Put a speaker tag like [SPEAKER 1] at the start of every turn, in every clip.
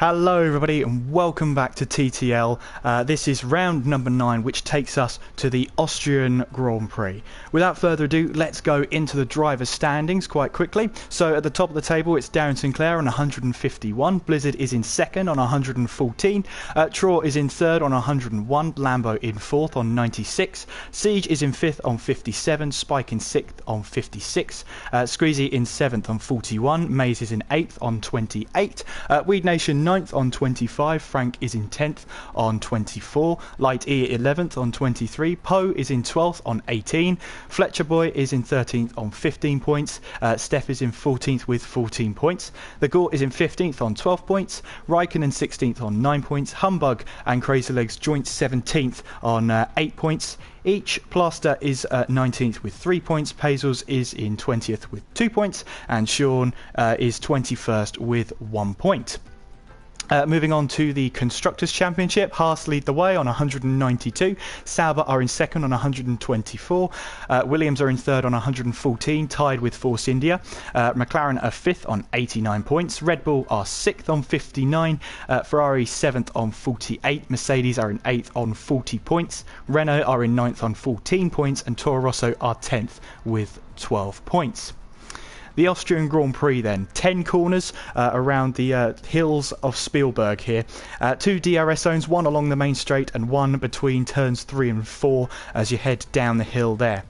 [SPEAKER 1] Hello everybody and welcome back to TTL. This is round number 9, which takes us to the Austrian Grand Prix. Without further ado, let's go into the driver's standings quite quickly. So at the top of the table it's Darren Sinclair on 151, Blizzard is in second on 114, Traw is in third on 101, Lambo in fourth on 96, Siege is in fifth on 57, Spike in sixth on 56, Screezy in seventh on 41, Maze is in eighth on 28, Weed Nation 9th on 25, Frank is in 10th on 24, Light E 11th on 23, Poe is in 12th on 18, Fletcher Boy is in 13th on 15 points, Steph is in 14th with 14 points, The Gore is in 15th on 12 points, Raikkonen 16th on 9 points, Humbug and Crazy Legs joint 17th on 8 points each. Plaster is 19th with 3 points, Pazels is in 20th with 2 points, and Sean is 21st with 1 point. Moving on to the Constructors' Championship, Haas lead the way on 192, Sauber are in second on 124, Williams are in third on 114, tied with Force India, McLaren are fifth on 89 points, Red Bull are sixth on 59, Ferrari seventh on 48, Mercedes are in eighth on 40 points, Renault are in ninth on 14 points, and Toro Rosso are 10th with 12 points. The Austrian Grand Prix then, 10 corners around the hills of Spielberg here. 2 DRS zones, one along the main straight and one between turns 3 and 4 as you head down the hill there.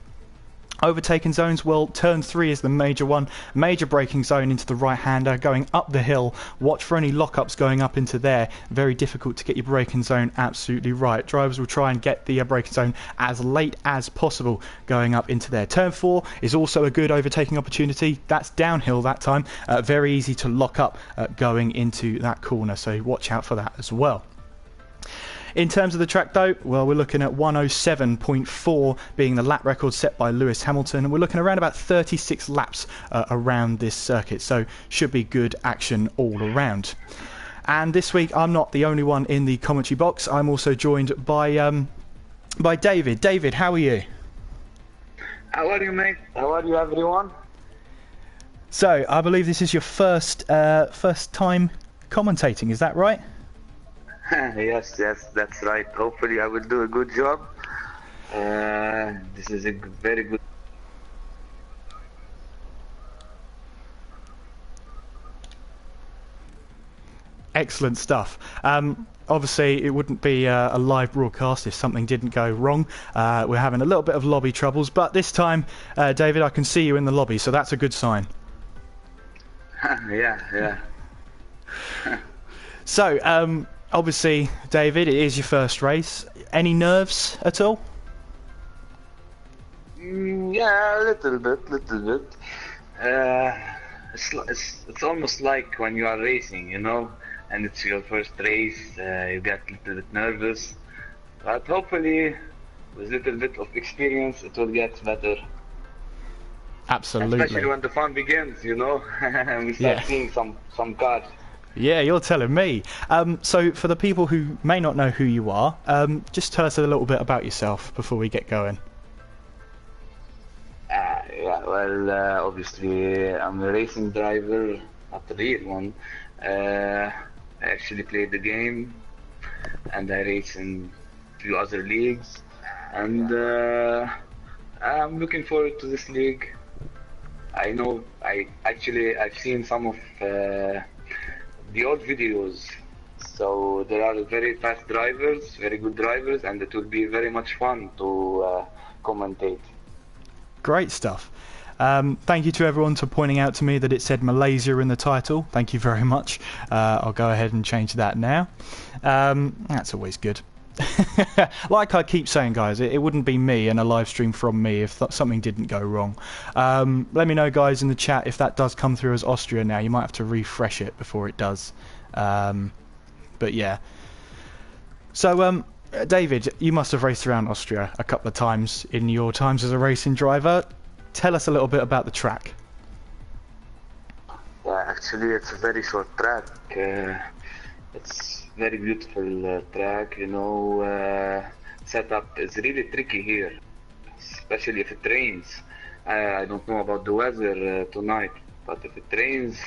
[SPEAKER 1] Overtaken zones, well, turn 3 is the major one. Major braking zone into the right-hander going up the hill. Watch for any lock-ups going up into there. Very difficult to get your braking zone absolutely right. Drivers will try and get the braking zone as late as possible going up into there. Turn 4 is also a good overtaking opportunity. That's downhill that time. Very easy to lock up going into that corner, so watch out for that as well. In terms of the track though, well, we're looking at 107.4 being the lap record set by Lewis Hamilton, and we're looking around about 36 laps around this circuit, so should be good action all around. And this week I'm not the only one in the commentary box. I'm also joined by David. David, how are you?
[SPEAKER 2] How are you, mate? How are you, everyone?
[SPEAKER 1] So I believe this is your first time commentating, is that right?
[SPEAKER 2] Yes, that's right. Hopefully I will do a good job. This is a very good...
[SPEAKER 1] Excellent stuff. Obviously it wouldn't be a live broadcast if something didn't go wrong. We're having a little bit of lobby troubles, but this time, David, I can see you in the lobby, so that's a good sign.
[SPEAKER 2] Yeah.
[SPEAKER 1] So, obviously, David, it is your first race. Any nerves at all?
[SPEAKER 2] Yeah, a little bit. It's almost like when you are racing, you know, and it's your first race, you get a little bit nervous. But hopefully, with a little bit of experience, it will get better.
[SPEAKER 1] Absolutely.
[SPEAKER 2] Especially when the fun begins, you know, and we start seeing some cars.
[SPEAKER 1] Yeah, you're telling me. So for the people who may not know who you are, just tell us a little bit about yourself before we get going.
[SPEAKER 2] Obviously I'm a racing driver, not a real one. I actually played the game and I race in a few other leagues, and I'm looking forward to this league. I know I've seen some of the old videos, so there are very fast drivers, very good drivers, and it will be very much fun to commentate. Great stuff.
[SPEAKER 1] Thank you to everyone for pointing out to me that it said Malaysia in the title. Thank you very much. I'll go ahead and change that now. That's always good. Like I keep saying, guys, it wouldn't be me and a live stream from me if something didn't go wrong. Let me know, guys, in the chat if that does come through as Austria now. You might have to refresh it before it does. But yeah. So, David, you must have raced around Austria a couple of times in your times as a racing driver. Tell us a little bit about the track.
[SPEAKER 2] Yeah, actually, it's a very short track. It's very beautiful track, you know. Setup is really tricky here, especially if it rains. I don't know about the weather tonight, but if it rains,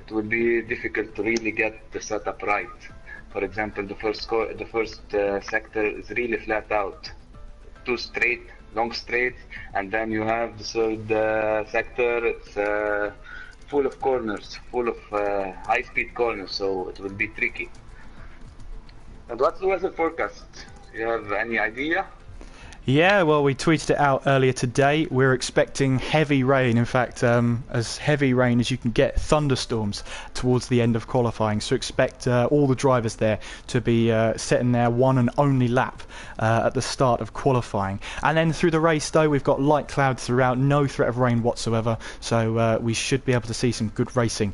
[SPEAKER 2] it will be difficult to really get the setup right. For example, the first sector is really flat out, two straight, long straight, and then you have the third sector. It's full of corners, full of high-speed corners, so it will be tricky. And what's the weather forecast? Do you have any idea?
[SPEAKER 1] Yeah, well, we tweeted it out earlier today. We're expecting heavy rain. In fact, as heavy rain as you can get, thunderstorms towards the end of qualifying. So expect all the drivers there to be setting their one and only lap at the start of qualifying. And then through the race, though, we've got light clouds throughout, no threat of rain whatsoever. So we should be able to see some good racing.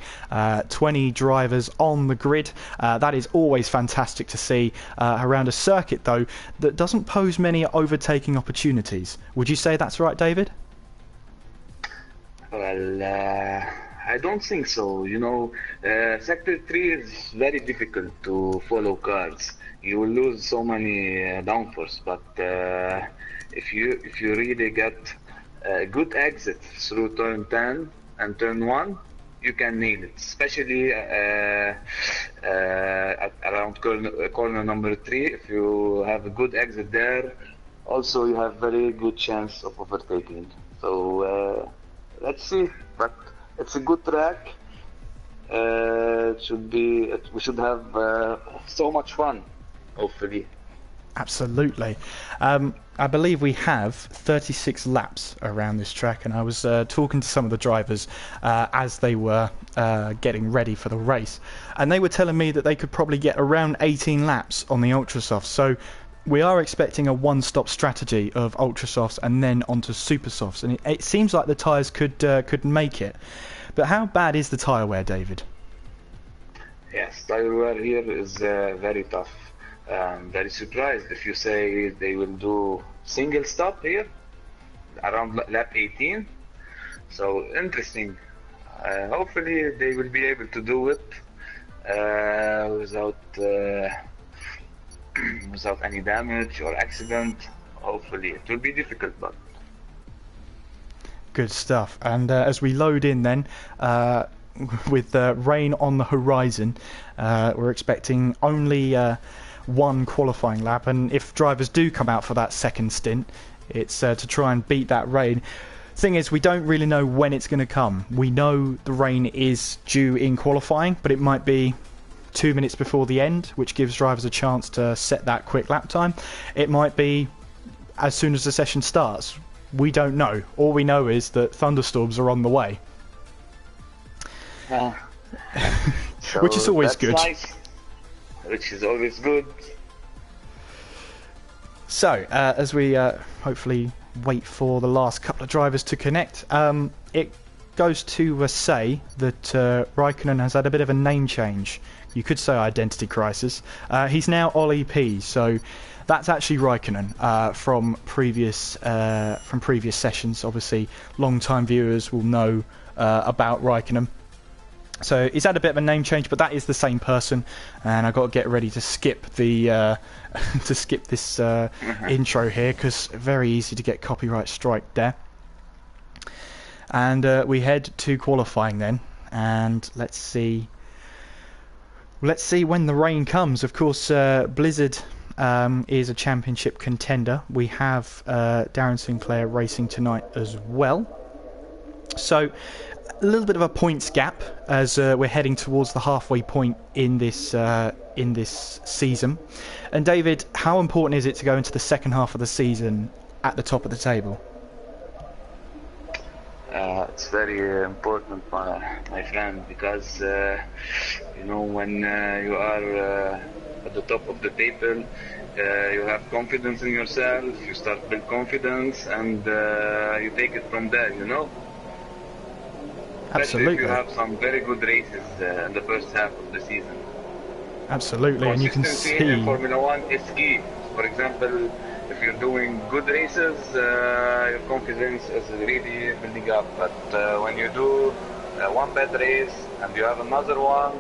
[SPEAKER 1] 20 drivers on the grid. That is always fantastic to see around a circuit, though, that doesn't pose many overtaking opportunities. Would you say that's right, David?
[SPEAKER 2] Well, I don't think so. You know, Sector 3 is very difficult to follow cars. You will lose so many downforce, but if you really get a good exit through turn 10 and turn 1, you can nail it, especially around corner number 3. If you have a good exit there, also you have very good chance of overtaking. So let's see, but it's a good track. We should have so much fun, hopefully.
[SPEAKER 1] Absolutely. I believe we have 36 laps around this track, and I was talking to some of the drivers as they were getting ready for the race, and they were telling me that they could probably get around 18 laps on the Ultrasofts. So we are expecting a one-stop strategy of Ultrasofts and then onto Supersofts, and it seems like the tyres could make it. But how bad is the tyre wear, David?
[SPEAKER 2] Yes, tyre wear here is very tough. Very surprised if you say they will do single stop here around lap 18. So interesting. Hopefully they will be able to do it without any damage or accident. Hopefully it will be difficult, but
[SPEAKER 1] good stuff. And as we load in then, with rain on the horizon, we're expecting only one qualifying lap, and if drivers do come out for that second stint, it's to try and beat that rain. Thing is, we don't really know when it's going to come. We know the rain is due in qualifying, but it might be 2 minutes before the end, which gives drivers a chance to set that quick lap time. It might be as soon as the session starts. We don't know. All we know is that thunderstorms are on the way.
[SPEAKER 2] So
[SPEAKER 1] which is always good.
[SPEAKER 2] Nice. Which is always good.
[SPEAKER 1] So, as we hopefully wait for the last couple of drivers to connect, it goes to say that Raikkonen has had a bit of a name change. You could say identity crisis. He's now Ollie P, so that's actually Raikkonen from previous sessions. Obviously, long-time viewers will know about Raikkonen. So he's had a bit of a name change, but that is the same person, and I've got to get ready to skip the this intro here, because very easy to get copyright strike there. And we head to qualifying then, and let's see when the rain comes. Of course, Blizzard is a championship contender. We have Darren Sinclair racing tonight as well. So a little bit of a points gap as we're heading towards the halfway point in this season. And David, how important is it to go into the second half of the season at the top of the table?
[SPEAKER 2] It's very important, my friend, because you know, when you are at the top of the table, you have confidence in yourself. You start build confidence, and you take it from there. You know. Especially
[SPEAKER 1] Absolutely.
[SPEAKER 2] if you have some very good races in the first half of the season.
[SPEAKER 1] Absolutely, and you can see
[SPEAKER 2] in Formula 1 is key. For example, if you're doing good races, your confidence is really building up. But when you do one bad race and you have another one,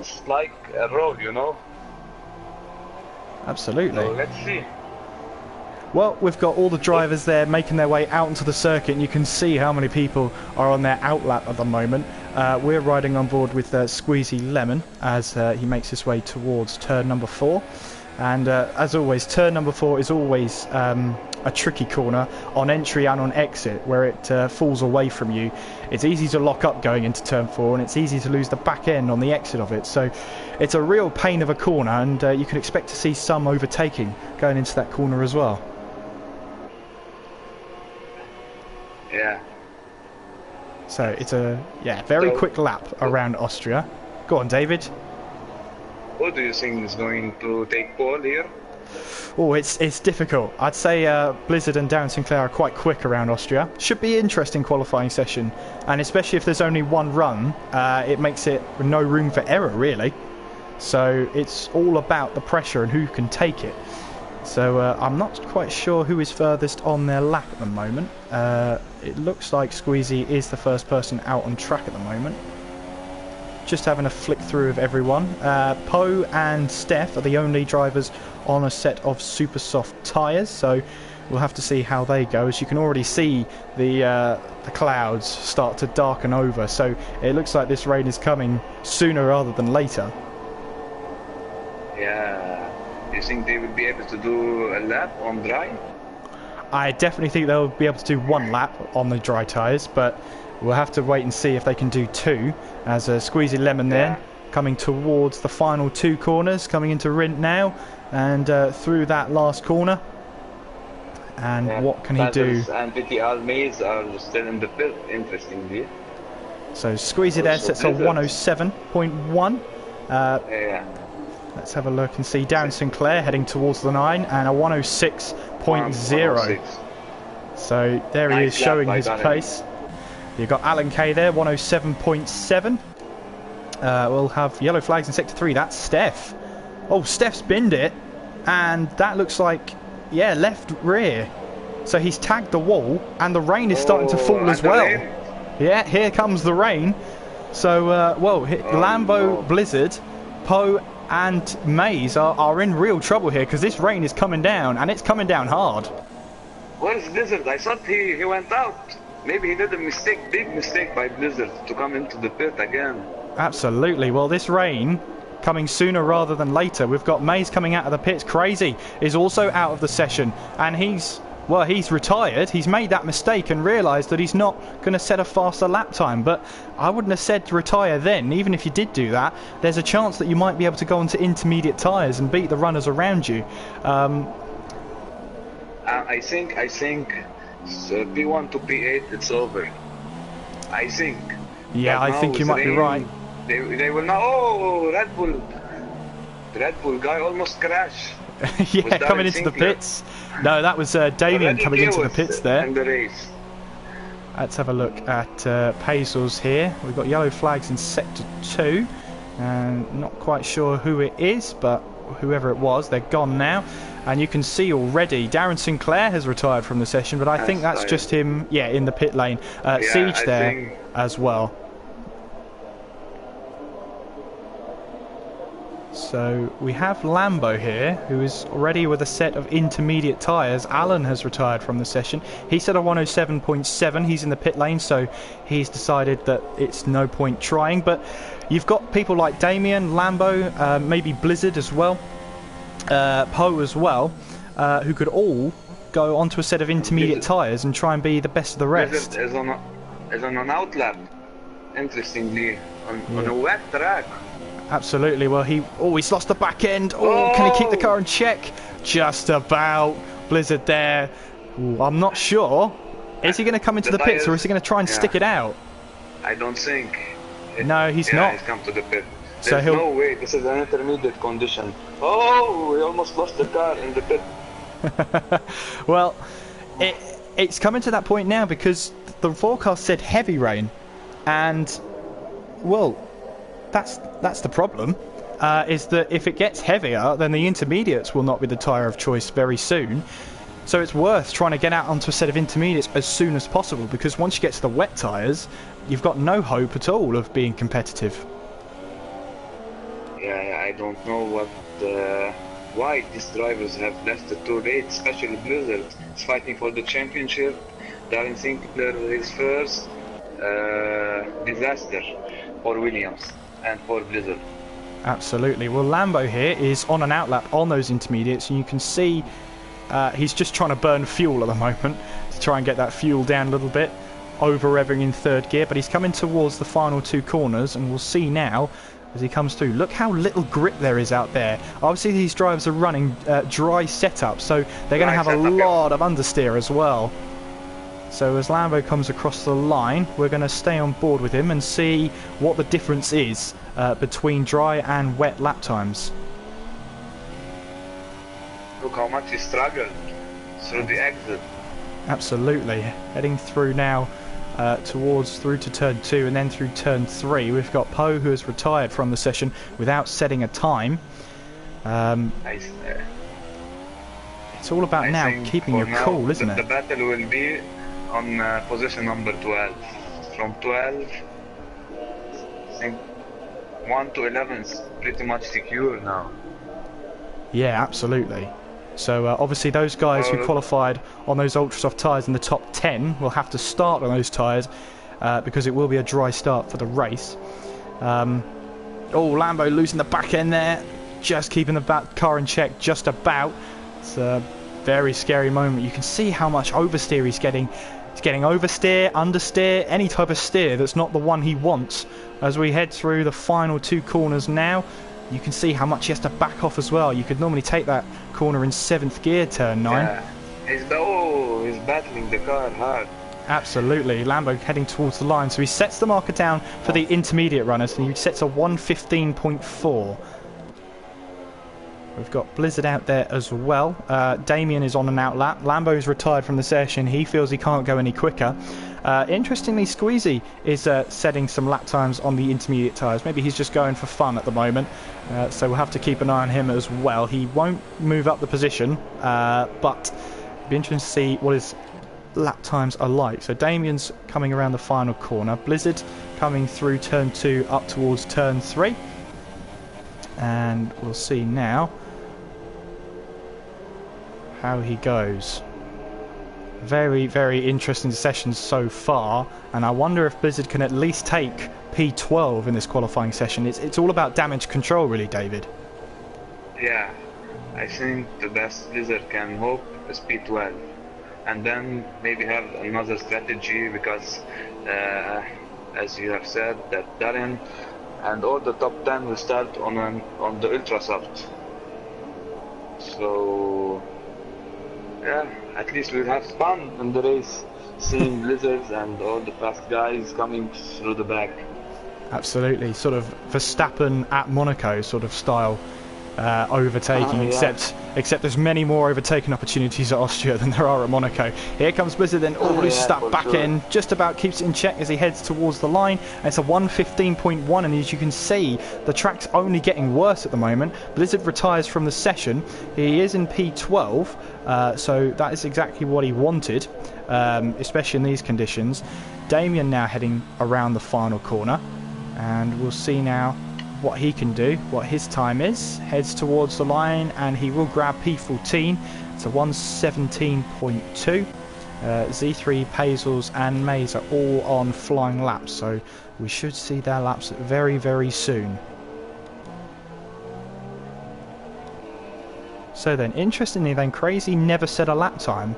[SPEAKER 2] it's like a road, you know.
[SPEAKER 1] Absolutely.
[SPEAKER 2] So let's see.
[SPEAKER 1] Well, we've got all the drivers there making their way out into the circuit, and you can see how many people are on their outlap at the moment. We're riding on board with Squeezy Lemon as he makes his way towards turn number 4. And as always, turn number 4 is always a tricky corner on entry and on exit, where it falls away from you. It's easy to lock up going into turn 4, and it's easy to lose the back end on the exit of it. So it's a real pain of a corner, and you can expect to see some overtaking going into that corner as well.
[SPEAKER 2] Yeah.
[SPEAKER 1] So it's a very quick lap around Austria. Go on, David.
[SPEAKER 2] Who do you think is going to take pole here?
[SPEAKER 1] Oh, it's difficult. I'd say Blizzard and Darren Sinclair are quite quick around Austria. Should be an interesting qualifying session, and especially if there's only one run, it makes it no room for error, really. So it's all about the pressure and who can take it. So I'm not quite sure who is furthest on their lap at the moment. It looks like Squeezy is the first person out on track at the moment. Just having a flick through of everyone. Poe and Steph are the only drivers on a set of super soft tyres, so we'll have to see how they go. As you can already see, the clouds start to darken over, so it looks like this rain is coming sooner rather than later.
[SPEAKER 2] Yeah. Do you think they will be able to do a lap on dry?
[SPEAKER 1] I definitely think they'll be able to do one lap on the dry tyres, but we'll have to wait and see if they can do 2. As a Squeezy Lemon there, coming towards the final 2 corners, coming into Rint now, and through that last corner. And what can he do?
[SPEAKER 2] And TTL Maze are still in the pit, interestingly.
[SPEAKER 1] So Squeezy there sets a 107.1. Let's have a look and see Darren Sinclair heading towards the 9 and a 106.0. So there he is showing his pace. You've got Alan Kay there, 107.7. We'll have yellow flags in sector 3. That's Steph. Oh, Steph's binned it, and that looks like, left rear. So he's tagged the wall, and the rain is starting to fall as well. Yeah, here comes the rain. So, Lambo, Blizzard, Poe and Maze are in real trouble here, because this rain is coming down, and it's coming down hard.
[SPEAKER 2] Where's Blizzard? I thought he went out. Maybe he did a big mistake by Blizzard to come into the pit again.
[SPEAKER 1] Absolutely. Well, this rain coming sooner rather than later. We've got Maze coming out of the pits. Crazy is also out of the session, and he's retired. He's made that mistake and realised that he's not going to set a faster lap time. But I wouldn't have said to retire then. Even if you did do that, there's a chance that you might be able to go onto intermediate tyres and beat the runners around you.
[SPEAKER 2] I think P1 to P8 it's over. I think.
[SPEAKER 1] Yeah, I think you might be right.
[SPEAKER 2] They will now. Oh, Red Bull! The Red Bull guy almost crashed.
[SPEAKER 1] Yeah, coming into the pits. No, that was Damien coming into the pits there.
[SPEAKER 2] In the race.
[SPEAKER 1] Let's have a look at Paisl's here. We've got yellow flags in sector 2. And not quite sure who it is, but whoever it was, they're gone now. And you can see already Darren Sinclair has retired from the session, but I think that's just him, in the pit lane. Siege there as well. So we have Lambo here, who is already with a set of intermediate tyres. Alan has retired from the session. He set a 107.7. He's in the pit lane, so he's decided that it's no point trying. But you've got people like Damien, Lambo, maybe Blizzard as well, Poe as well, who could all go onto a set of intermediate tyres and try and be the best of the rest.
[SPEAKER 2] Blizzard is on an outlap, interestingly, on a wet track.
[SPEAKER 1] Absolutely. Well, he's lost the back end. Can he keep the car in check? Just about. Blizzard there. I'm not sure. Is he going to come into the pits, or is he going to try and stick it out?
[SPEAKER 2] I don't think.
[SPEAKER 1] No, he's not.
[SPEAKER 2] He's come to the pit.
[SPEAKER 1] There's
[SPEAKER 2] no way. This is an intermediate condition. Oh, he almost lost the car in the pit.
[SPEAKER 1] Well, it's coming to that point now because the forecast said heavy rain, and that's the problem. Is that if it gets heavier, then the intermediates will not be the tyre of choice very soon. So it's worth trying to get out onto a set of intermediates as soon as possible, because once you get to the wet tyres, you've got no hope at all of being competitive.
[SPEAKER 2] Yeah, I don't know what why these drivers have left the too late, especially Blizzard. It's fighting for the championship. Darren Sinclair is first. Disaster for Williams and for Blizzard.
[SPEAKER 1] Absolutely. Well, Lambo here is on an outlap on those intermediates, and you can see he's just trying to burn fuel at the moment to try and get that fuel down a little bit, over revving in third gear, but he's coming towards the final two corners, and we'll see now as he comes through. Look how little grip there is out there. Obviously these drivers are running dry setup, so they're going to have a lot of understeer as well. So as Lambo comes across the line, we're going to stay on board with him and see what the difference is between dry and wet lap times.
[SPEAKER 2] Look how much he struggled through the exit.
[SPEAKER 1] Absolutely. Heading through now through to turn 2 and then through turn 3. We've got Poe, who has retired from the session without setting a time. It's all about now keeping your cool, isn't it?
[SPEAKER 2] The battle will be on position number 12. From 12, I think 1 to 11 is pretty much secure now.
[SPEAKER 1] Yeah, absolutely. So obviously those guys who qualified on those ultra soft tyres in the top 10 will have to start on those tyres because it will be a dry start for the race. Oh, Lambo losing the back end there, just keeping the back car in check just about. It's a very scary moment. You can see how much oversteer he's getting. He's getting oversteer, understeer, any type of steer that's not the one he wants. As we head through the final two corners now, you can see how much he has to back off as well. You could normally take that corner in 7th gear, turn 9.
[SPEAKER 2] Yeah. He's battling the car hard.
[SPEAKER 1] Absolutely. Lambo heading towards the line. So he sets the marker down for the intermediate runners, and he sets a 1:15.4. We've got Blizzard out there as well. Damien is on an outlap. Lambo's retired from the session. He feels he can't go any quicker. Interestingly, Squeezy is setting some lap times on the intermediate tyres. Maybe he's just going for fun at the moment. So we'll have to keep an eye on him as well. He won't move up the position, but it'll be interesting to see what his lap times are like. So Damien's coming around the final corner. Blizzard coming through turn 2 up towards turn 3. And we'll see now how he goes. Very, very interesting session so far, and I wonder if Blizzard can at least take P12 in this qualifying session. It's all about damage control, really, David.
[SPEAKER 2] Yeah, I think the best Blizzard can hope is P12, and then maybe have another strategy because, as you have said, that Darren and all the top 10 will start on the ultra soft. So yeah, at least we'll have fun in the race, seeing Blizzards and all the fast guys coming through the back. Absolutely,
[SPEAKER 1] sort of Verstappen at Monaco sort of style overtaking,
[SPEAKER 2] yeah.
[SPEAKER 1] except there's many more overtaking opportunities at Austria than there are at Monaco. Here comes Blizzard, then loses that back end, just about keeps it in check as he heads towards the line, and it's a 1:15.1, and as you can see, the track's only getting worse at the moment. Blizzard retires from the session. He is in P12, so that is exactly what he wanted, especially in these conditions. Damien now heading around the final corner, and we'll see now what he can do, what his time is. Heads towards the line, and he will grab P14. It's a 1:17.2. Z3, Pazels and Mays are all on flying laps, so we should see their laps very, very soon. So then, interestingly then, Crazy never set a lap time.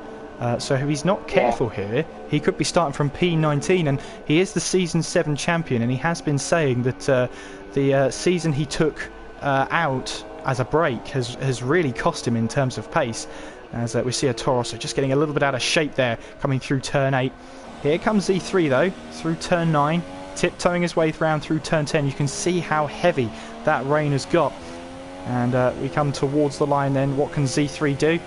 [SPEAKER 1] So if he's not careful here, he could be starting from P19, and he is the Season 7 champion, and he has been saying that the season he took out as a break has really cost him in terms of pace, as we see a Toro Rosso just getting a little bit out of shape there, coming through turn 8. Here comes Z3 though, through turn 9, tiptoeing his way around through turn 10. You can see how heavy that rain has got, and we come towards the line then. What can Z3 do?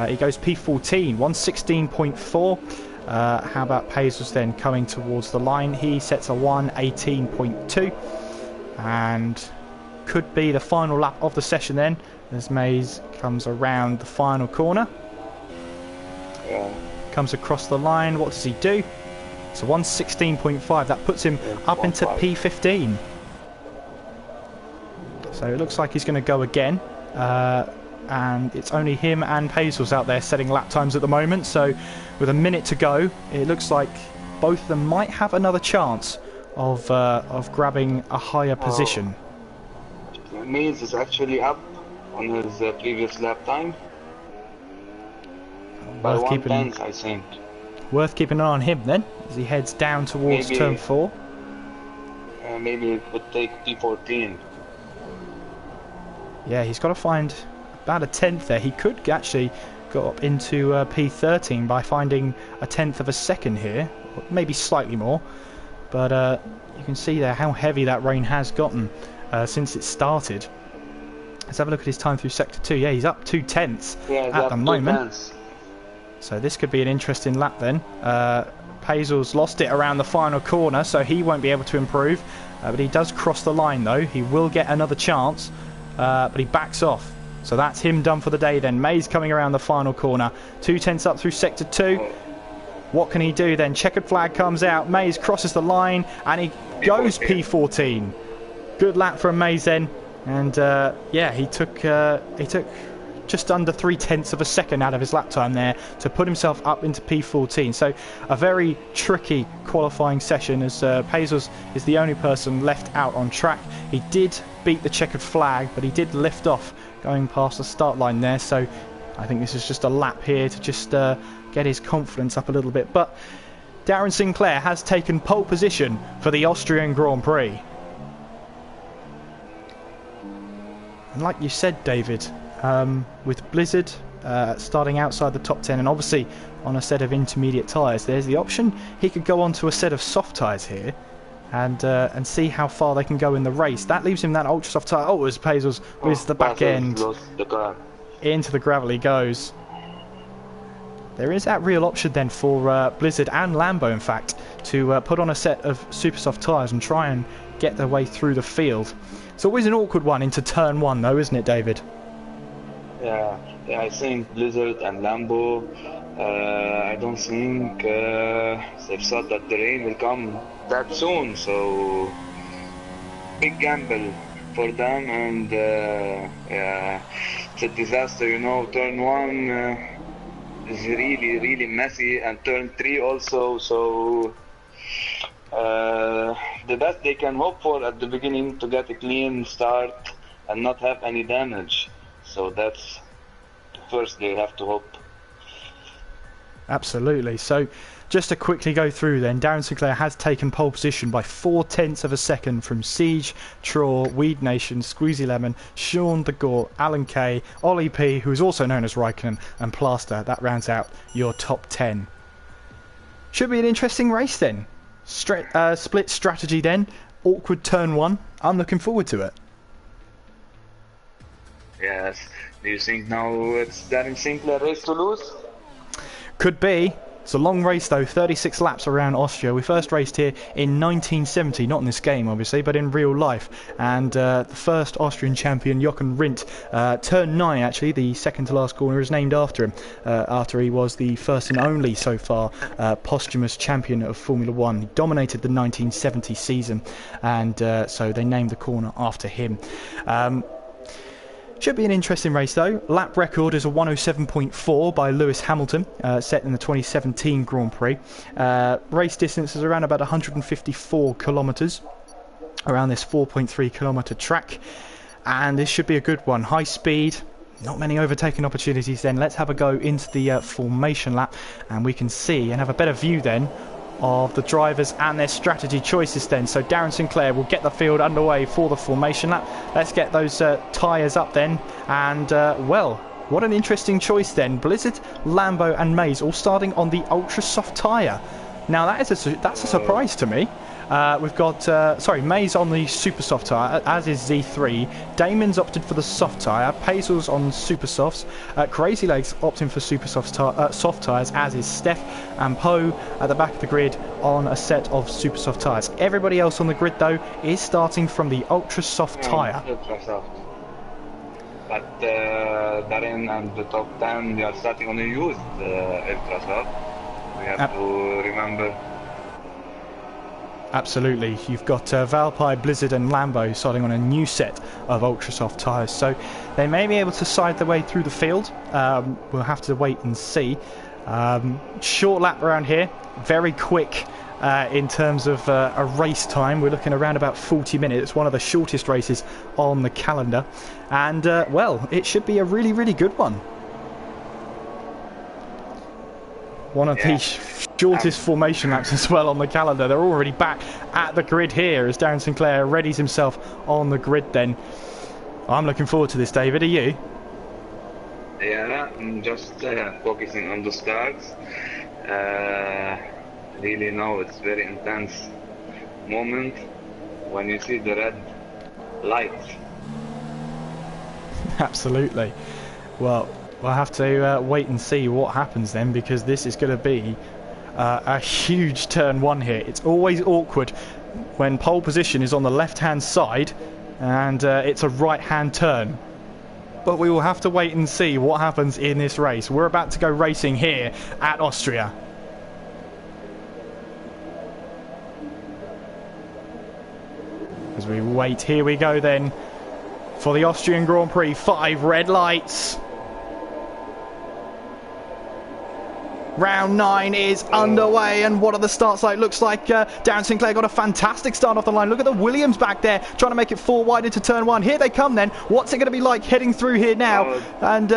[SPEAKER 1] He goes P14, 1:16.4. How about Pazels then coming towards the line? He sets a 1:18.2, and could be the final lap of the session then, as Mays comes around the final corner. Comes across the line. What does he do? It's a 1:16.5. That puts him up into P15. So it looks like he's going to go again. and it's only him and Paisl's out there setting lap times at the moment. So with a minute to go, it looks like both of them might have another chance of grabbing a higher position.
[SPEAKER 2] Mays is actually up on his previous lap time by 1/10, I think.
[SPEAKER 1] Worth keeping an eye on him then, as he heads down towards turn 4.
[SPEAKER 2] Maybe it would take P14.
[SPEAKER 1] Yeah, he's got to find about a 10th there. He could actually go up into P13 by finding a 10th of a second here, or maybe slightly more. But you can see there how heavy that rain has gotten since it started. Let's have a look at his time through Sector 2. Yeah, he's up 2/10 at the moment. So this could be an interesting lap then. Paisl's lost it around the final corner, so he won't be able to improve. But he does cross the line though. He will get another chance, but he backs off. So that's him done for the day then. Mays coming around the final corner. 2/10 up through Sector 2. What can he do then? Checkered flag comes out. Mays crosses the line and he goes P14. Good lap from Mays then. And yeah, he took just under 3/10 of a second out of his lap time there to put himself up into P14. So a very tricky qualifying session, as Paisl's is the only person left out on track. He did beat the checkered flag, but he did lift off going past the start line there. So I think this is just a lap here to just get his confidence up a little bit. But Darren Sinclair has taken pole position for the Austrian Grand Prix. And like you said, David, with Blizzard starting outside the top 10 and obviously on a set of intermediate tyres, there's the option he could go onto a set of soft tyres here and see how far they can go in the race. That leaves him that ultra soft tyre. Oh, as Paisl's with the back end into the gravel he goes. There is that real option then for Blizzard and Lambo, in fact, to put on a set of super soft tyres and try and get their way through the field. It's always an awkward one into turn 1 though, isn't it, David?
[SPEAKER 2] Yeah, I think Blizzard and Lambo, I don't think they've thought that the rain will come that soon, so big gamble for them, and yeah, it's a disaster, you know. Turn 1 is really messy, and turn 3 also, so the best they can hope for at the beginning to get a clean start and not have any damage. So that's the first they have to hope.
[SPEAKER 1] Absolutely. So just to quickly go through then, Darren Sinclair has taken pole position by 4/10 of a second from Siege, Traw, Weed Nation, Squeezy Lemon, Sean the Gore, Alan Kay, Ollie P, who is also known as Raikkonen, and Plaster. That rounds out your top 10. Should be an interesting race then. Split strategy then. Awkward turn 1. I'm looking forward to it.
[SPEAKER 2] Yes. Do you think now it's Darren Sinclair race to lose?
[SPEAKER 1] Could be. It's a long race though, 36 laps around Austria. We first raced here in 1970, not in this game obviously, but in real life. And the first Austrian champion, Jochen Rindt, turn 9 actually, the second to last corner, is named after him, after he was the first and only so far posthumous champion of Formula 1. He dominated the 1970 season, and so they named the corner after him. Should be an interesting race though. Lap record is a 107.4 by Lewis Hamilton, set in the 2017 Grand Prix. Race distance is around about 154 kilometres, around this 4.3 kilometre track. And this should be a good one. High speed, not many overtaking opportunities then. Let's have a go into the formation lap, and we can see and have a better view then of the drivers and their strategy choices then. So Darren Sinclair will get the field underway for the formation lap. Let's get those tyres up then, and well, what an interesting choice then. Blizzard, Lambo and Mays all starting on the ultra soft tyre. Now that's a surprise to me. We've got Mays on the super soft tyre, as is Z3. Damon's opted for the soft tyre. Paisl's on super softs. Crazy Legs opting for super soft tyres, as is Steph. And Poe at the back of the grid on a set of super soft tyres. Everybody else on the grid though is starting from the ultra soft tyre.
[SPEAKER 2] Ultra soft. But Darren and the top 10, they are starting on the used ultra soft. We have to remember.
[SPEAKER 1] Absolutely. You've got Valpy, Blizzard and Lambo starting on a new set of ultra soft tyres, so they may be able to side their way through the field. We'll have to wait and see. Short lap around here, very quick in terms of a race time. We're looking around about 40 minutes. It's one of the shortest races on the calendar, and well, it should be a really, really good one. One of the shortest formation laps as well on the calendar. They're already back at the grid here as Darren Sinclair readies himself on the grid then. I'm looking forward to this, David. Are you?
[SPEAKER 2] Yeah, I'm just focusing on the starts. Really now it's very intense moment when you see the red lights.
[SPEAKER 1] Absolutely. Well, we'll have to wait and see what happens then, because this is going to be a huge turn one here. It's always awkward when pole position is on the left-hand side and it's a right-hand turn. But we will have to wait and see what happens in this race. We're about to go racing here at Austria. As we wait, here we go then for the Austrian Grand Prix. 5 red lights. Round 9 is underway, and what are the starts like? Looks like Darren Sinclair got a fantastic start off the line. Look at the Williams back there, trying to make it 4 wide into turn 1. Here they come then. What's it going to be like heading through here now? And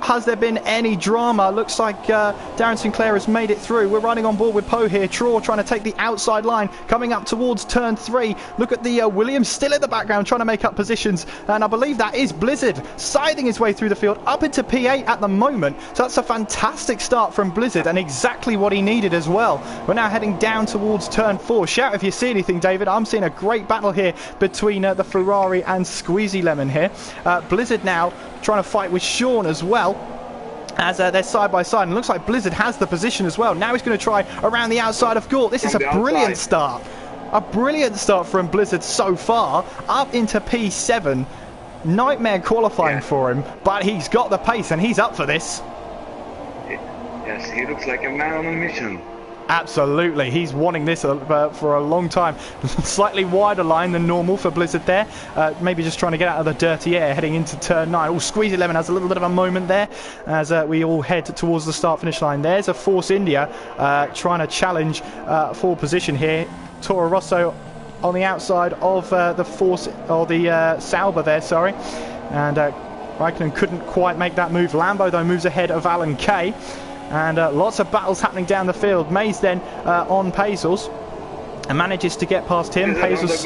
[SPEAKER 1] has there been any drama? Looks like Darren Sinclair has made it through. We're running on board with Poe here. Traw trying to take the outside line, coming up towards turn 3. Look at the Williams still in the background, trying to make up positions. And I believe that is Blizzard scything his way through the field up into P8 at the moment. So that's a fantastic start from Blizzard, and exactly what he needed as well. We're now heading down towards turn 4. Shout if you see anything, David. I'm seeing a great battle here between the Ferrari and Squeezy Lemon here. Blizzard now trying to fight with Sean as well, as they're side by side, and looks like Blizzard has the position as well. Now he's going to try around the outside of Gort. This is a brilliant start. A brilliant start from Blizzard so far, up into P7. Nightmare qualifying for him, but he's got the pace and he's up for this.
[SPEAKER 2] Yes, he looks like a man on a mission.
[SPEAKER 1] Absolutely, he's wanting this for a long time. Slightly wider line than normal for Blizzard there. Maybe just trying to get out of the dirty air heading into turn 9. Oh, Squeezy Lemon has a little bit of a moment there as we all head towards the start-finish line. There's a Force India trying to challenge for position here. Toro Rosso on the outside of the Force, or the Sauber there, sorry. And Raikkonen couldn't quite make that move. Lambo, though, moves ahead of Alan Kay. And lots of battles happening down the field. Mays then on Pazels and manages to get past him. Pazels.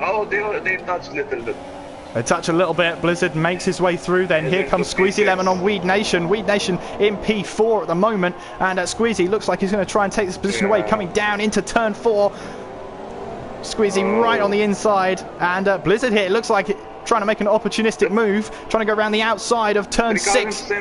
[SPEAKER 2] Oh, they touched a little bit.
[SPEAKER 1] They touch a little bit. Blizzard makes his way through. Then here comes Squeezy Lemon on Weed Nation. Weed Nation in P4 at the moment. And Squeezy looks like he's going to try and take this position away. Coming down into turn 4. Squeezy right on the inside. And Blizzard here, it looks like trying to make an opportunistic move, trying to go around the outside of turn 6.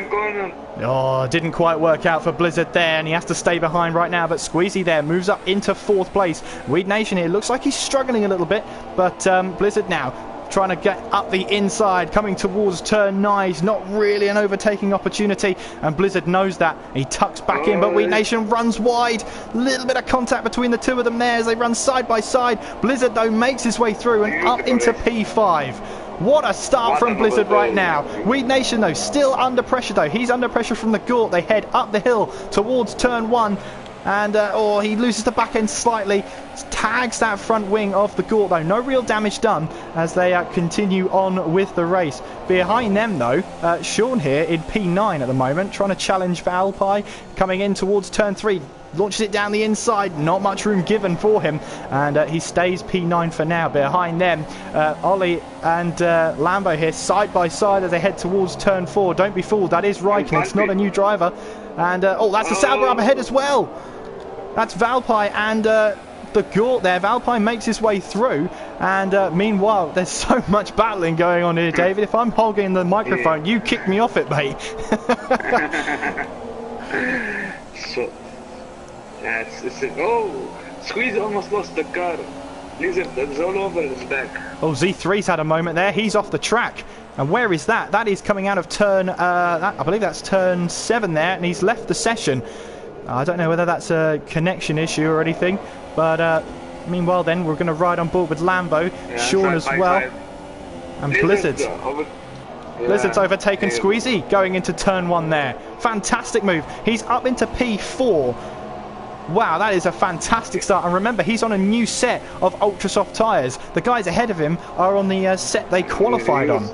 [SPEAKER 1] Oh, didn't quite work out for Blizzard there, and he has to stay behind right now. But Squeezy there moves up into 4th place. Weed Nation here looks like he's struggling a little bit, but Blizzard now trying to get up the inside, coming towards turn 9. Not really an overtaking opportunity, and Blizzard knows that. He tucks back in, but Weed Nation runs wide. Little bit of contact between the two of them there as they run side by side. Blizzard, though, makes his way through and up into P5. What a start from Blizzard right now. Weed Nation, though, still under pressure, though. He's under pressure from the Gort. They head up the hill towards turn 1. And, he loses the back end slightly. Tags that front wing of the Gort, though. No real damage done as they continue on with the race. Behind them, though, Sean here in P9 at the moment, trying to challenge Valpy, coming in towards turn 3. Launches it down the inside, not much room given for him, and he stays P9 for now. Behind them, Ollie and Lambo here side by side as they head towards turn 4. Don't be fooled, that is Raikkonen, it's not a new driver. And that's the Sauber up ahead as well. That's Valpy and the Gort there. Valpy makes his way through, and meanwhile there's so much battling going on here, David. If I'm hogging the microphone, you kick me off it, mate.
[SPEAKER 2] So Squeeze almost lost the car. Blizzard is all over his back.
[SPEAKER 1] Oh, Z3's had a moment there. He's off the track. And where is that? That is coming out of turn, I believe that's turn 7 there, and he's left the session. I don't know whether that's a connection issue or anything, But meanwhile then, we're going to ride on board with Lambo, Sean as well, and Blizzard. Blizzard's overtaken Squeezy going into turn 1 there. Fantastic move. He's up into P4. Wow, that is a fantastic start. And remember, he's on a new set of ultra soft tyres. The guys ahead of him are on the set they qualified on.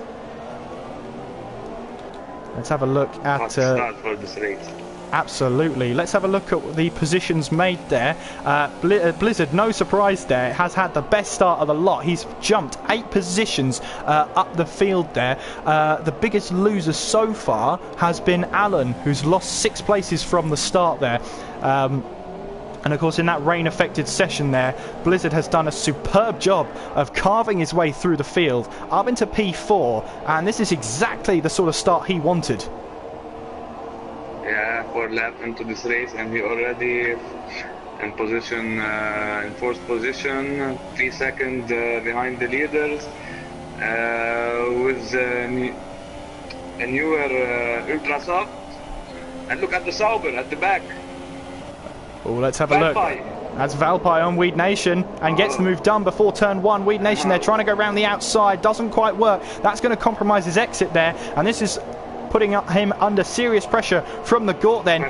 [SPEAKER 1] Let's have a look at...
[SPEAKER 2] start for this race.
[SPEAKER 1] Absolutely. Let's have a look at the positions made there. Blizzard, no surprise there, has had the best start of the lot. He's jumped 8 positions up the field there. The biggest loser so far has been Alan, who's lost 6 places from the start there. And of course, in that rain-affected session there, Blizzard has done a superb job of carving his way through the field up into P4, and this is exactly the sort of start he wanted.
[SPEAKER 2] Yeah, 4 laps into this race, and he already in position, in 4th position, 3 seconds behind the leaders, with a newer Ultra Soft. And look at the Sauber at the back.
[SPEAKER 1] Oh, let's have a look. That's Valpy on Weed Nation and gets the move done before turn 1. Weed Nation, they're trying to go around the outside. Doesn't quite work. That's going to compromise his exit there. And this is putting him under serious pressure from the Gort then.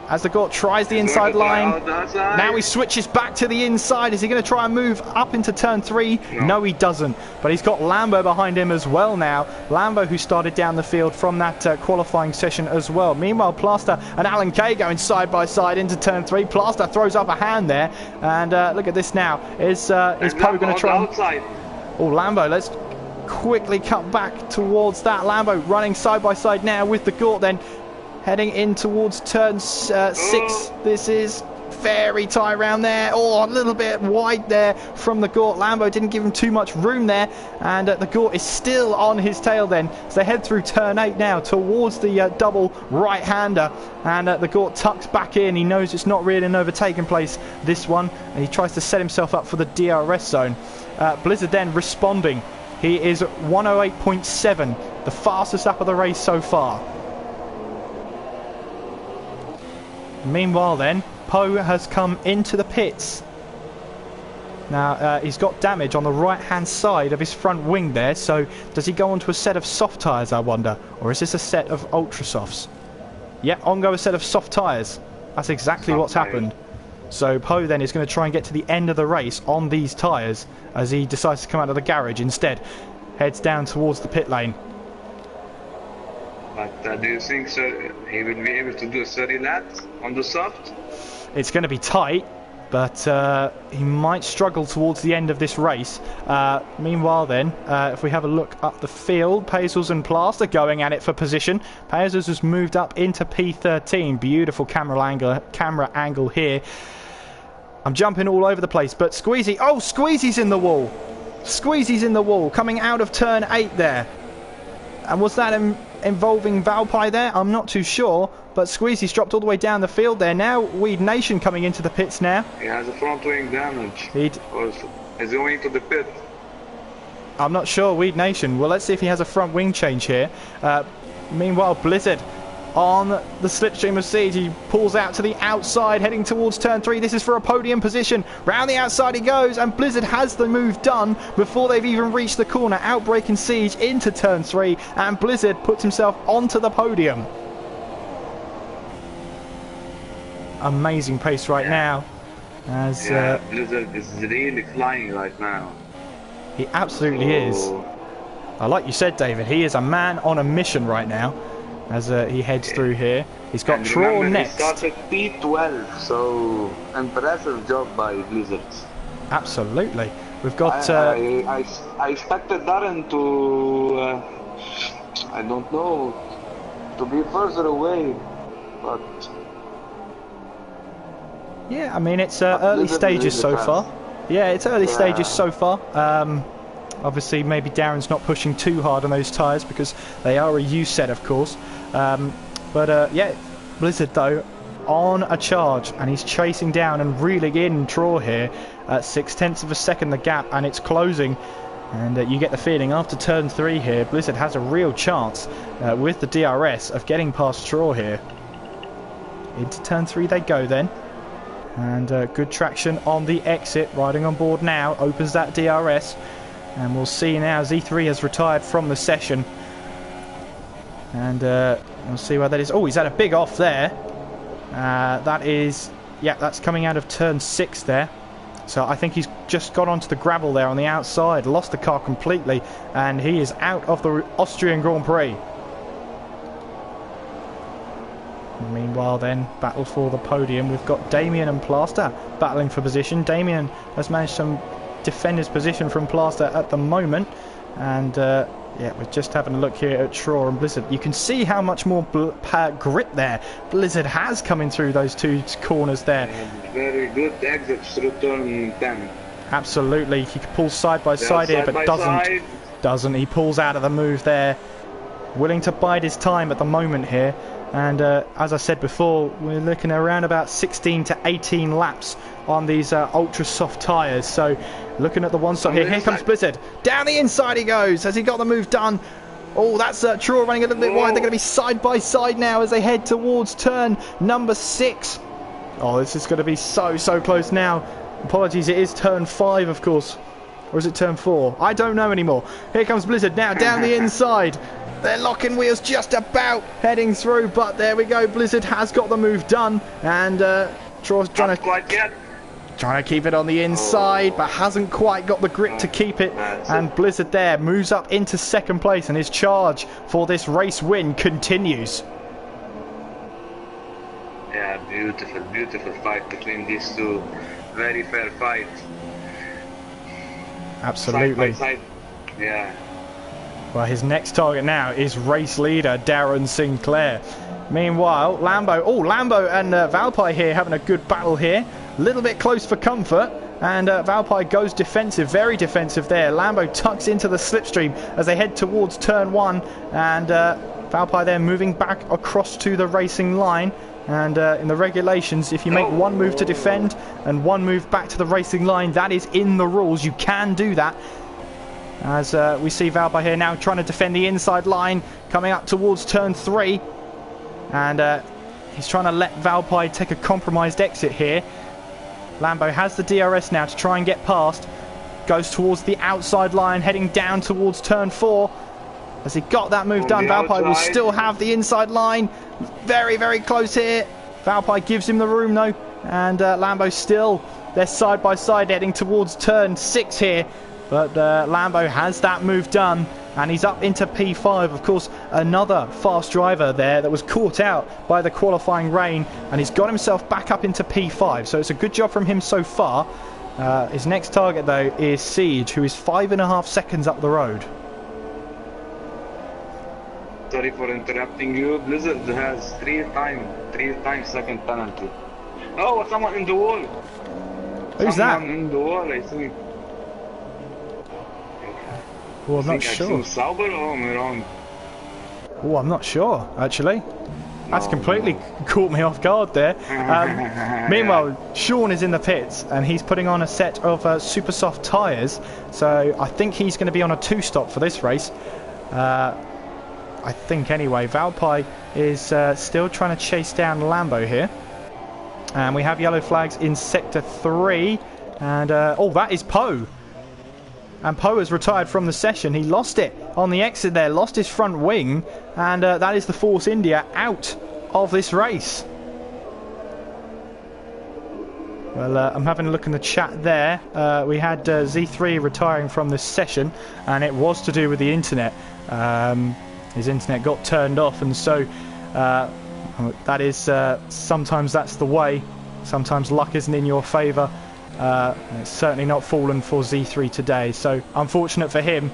[SPEAKER 1] As the Gort tries the inside line. Now he switches back to the inside. Is he going to try and move up into turn 3? No, he doesn't. But he's got Lambo behind him as well now. Lambo, who started down the field from that qualifying session as well. Meanwhile, Plaster and Alan Kay going side by side into turn 3. Plaster throws up a hand there. And look at this now. Is Poe going to try and... Oh, Lambo, let's quickly cut back towards that. Lambo running side by side now with the Gort then. Heading in towards turn 6. This is very tight around there. Oh, a little bit wide there from the Gort. Lambo didn't give him too much room there. And the Gort is still on his tail then. So they head through turn 8 now towards the double right-hander. And the Gort tucks back in. He knows it's not really an overtaking place, this one. And he tries to set himself up for the DRS zone. Blizzard then responding. He is 108.7, the fastest lap of the race so far. Meanwhile then, Poe has come into the pits. Now he's got damage on the right hand side of his front wing there, so does he go onto a set of soft tyres, I wonder, or is this a set of ultra softs? Yeah, on go a set of soft tyres. That's exactly what's happened. So Poe then is going to try and get to the end of the race on these tyres as he decides to come out of the garage instead. Heads down towards the pit lane.
[SPEAKER 2] But do you think he will be able to do 30 laps on the soft?
[SPEAKER 1] It's going to be tight, but he might struggle towards the end of this race. Meanwhile then, if we have a look up the field, Pazels and Plaster going at it for position. Pazels has moved up into P13. Beautiful camera angle here. I'm jumping all over the place, but Squeezy... Oh, Squeezy's in the wall! Squeezy's in the wall, coming out of turn 8 there. And was that involving Valpy there? I'm not too sure, but Squeezy's dropped all the way down the field there. Now Weed Nation coming into the pits now.
[SPEAKER 2] He has a front wing damage. He's going to the pit.
[SPEAKER 1] I'm not sure, Weed Nation. Well, let's see if he has a front wing change here. Meanwhile, Blizzard on the slipstream of Siege. He pulls out to the outside, heading towards turn 3. This is for a podium position. Round the outside he goes, and Blizzard has the move done before they've even reached the corner. Outbreaking Siege into turn 3, and Blizzard puts himself onto the podium. Amazing pace right now. As
[SPEAKER 2] Blizzard is really flying right now.
[SPEAKER 1] He absolutely is. Like you said, David, he is a man on a mission right now. As he heads through here. He's got Traw next.
[SPEAKER 2] He started P12, so impressive job by Blizzard.
[SPEAKER 1] Absolutely. We've got...
[SPEAKER 2] I expected Darren to... I don't know, to be further away, but...
[SPEAKER 1] Yeah, I mean, it's early stages so far. Yeah, it's early stages so far. Obviously, maybe Darren's not pushing too hard on those tyres because they are a U set, of course. Yeah, Blizzard, though, on a charge, and he's chasing down and reeling in Traw here at 0.6 of a second the gap, and it's closing. And you get the feeling after turn 3 here, Blizzard has a real chance with the DRS of getting past Traw here. Into turn 3 they go then. And good traction on the exit, riding on board now, opens that DRS. And we'll see now, Z3 has retired from the session. And we'll see where that is. Oh, he's had a big off there. That is, yeah, that's coming out of turn 6 there. So I think he's just got onto the gravel there on the outside, lost the car completely, and he is out of the Austrian Grand Prix. Meanwhile then, battle for the podium. We've got Damien and Plaster battling for position. Damien has managed to defend his position from Plaster at the moment. And yeah, we're just having a look here at Shaw and Blizzard. You can see how much more grip there Blizzard has coming through those two corners there.
[SPEAKER 2] Very good exit through turn 10.
[SPEAKER 1] Absolutely. He could pull side by side here, but doesn't. He pulls out of the move there. Willing to bide his time at the moment here. And as I said before, we're looking around about 16 to 18 laps on these ultra soft tyres. So looking at the one stop here comes Blizzard. Down the inside he goes. Has he got the move done? Oh, that's Traw running a little bit wide. They're going to be side by side now as they head towards turn number 6. Oh, this is going to be so close now. Apologies, it is turn 5, of course. Or is it turn 4? I don't know anymore. Here comes Blizzard now down the inside. They're locking wheels just about heading through, but there we go. Blizzard has got the move done, and Traw's trying to keep it on the inside, but hasn't quite got the grip to keep it. And Blizzard there moves up into second place, and his charge for this race win continues.
[SPEAKER 2] Yeah, beautiful fight between these two. Very fair fight.
[SPEAKER 1] Absolutely.
[SPEAKER 2] Side by side. Yeah.
[SPEAKER 1] Well, his next target now is race leader Darren Sinclair. Meanwhile, Lambo and Valpy here having a good battle here. A little bit close for comfort, and Valpy goes defensive, very defensive there. Lambo tucks into the slipstream as they head towards turn 1, and Valpy there moving back across to the racing line. And in the regulations, if you make one move to defend and one move back to the racing line, that is in the rules. You can do that. As we see Valpy here now trying to defend the inside line, coming up towards turn 3. And he's trying to let Valpy take a compromised exit here. Lambo has the DRS now to try and get past. Goes towards the outside line, heading down towards turn 4. Has he got that move done? Valpy will still have the inside line. Very close here. Valpy gives him the room though. And Lambo still, they're side by side heading towards turn 6 here. But Lambo has that move done, and he's up into P5. Of course, another fast driver there that was caught out by the qualifying rain, and he's got himself back up into P5. So it's a good job from him so far. His next target, though, is Siege, who is 5.5 seconds up the road.
[SPEAKER 2] Sorry for interrupting you. Blizzard has 3 times second penalty. Oh, someone in the wall.
[SPEAKER 1] Who's that?
[SPEAKER 2] Someone in the wall, I think.
[SPEAKER 1] Oh, I'm not sure.
[SPEAKER 2] Sauber or am I wrong?
[SPEAKER 1] Oh, I'm not sure, actually. That's completely caught me off guard there. Meanwhile, Sean is in the pits, and he's putting on a set of super soft tyres. So I think he's going to be on a 2-stop for this race. I think anyway. Valpy is still trying to chase down Lambo here. And we have yellow flags in sector 3. And, oh, that is Poe. And Poe has retired from the session. He lost it on the exit there, lost his front wing, and that is the Force India out of this race. Well, I'm having a look in the chat there. We had Z3 retiring from this session, and it was to do with the internet. His internet got turned off, and so that is sometimes that's the way. Sometimes luck isn't in your favour. It's certainly not fallen for Z3 today, so unfortunate for him.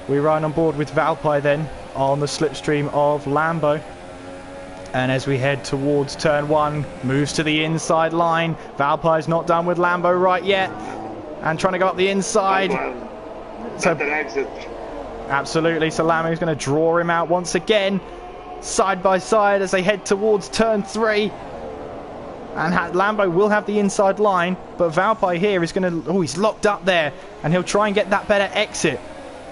[SPEAKER 1] We ride on board with Valpy then on the slipstream of Lambo, and as we head towards turn 1, moves to the inside line. Valpy's not done with Lambo right yet, and trying to go up the inside. So absolutely, so Lambo's going to draw him out once again, side by side as they head towards turn 3. And Lambo will have the inside line, but Valpy here is going to... Oh, he's locked up there, and he'll try and get that better exit,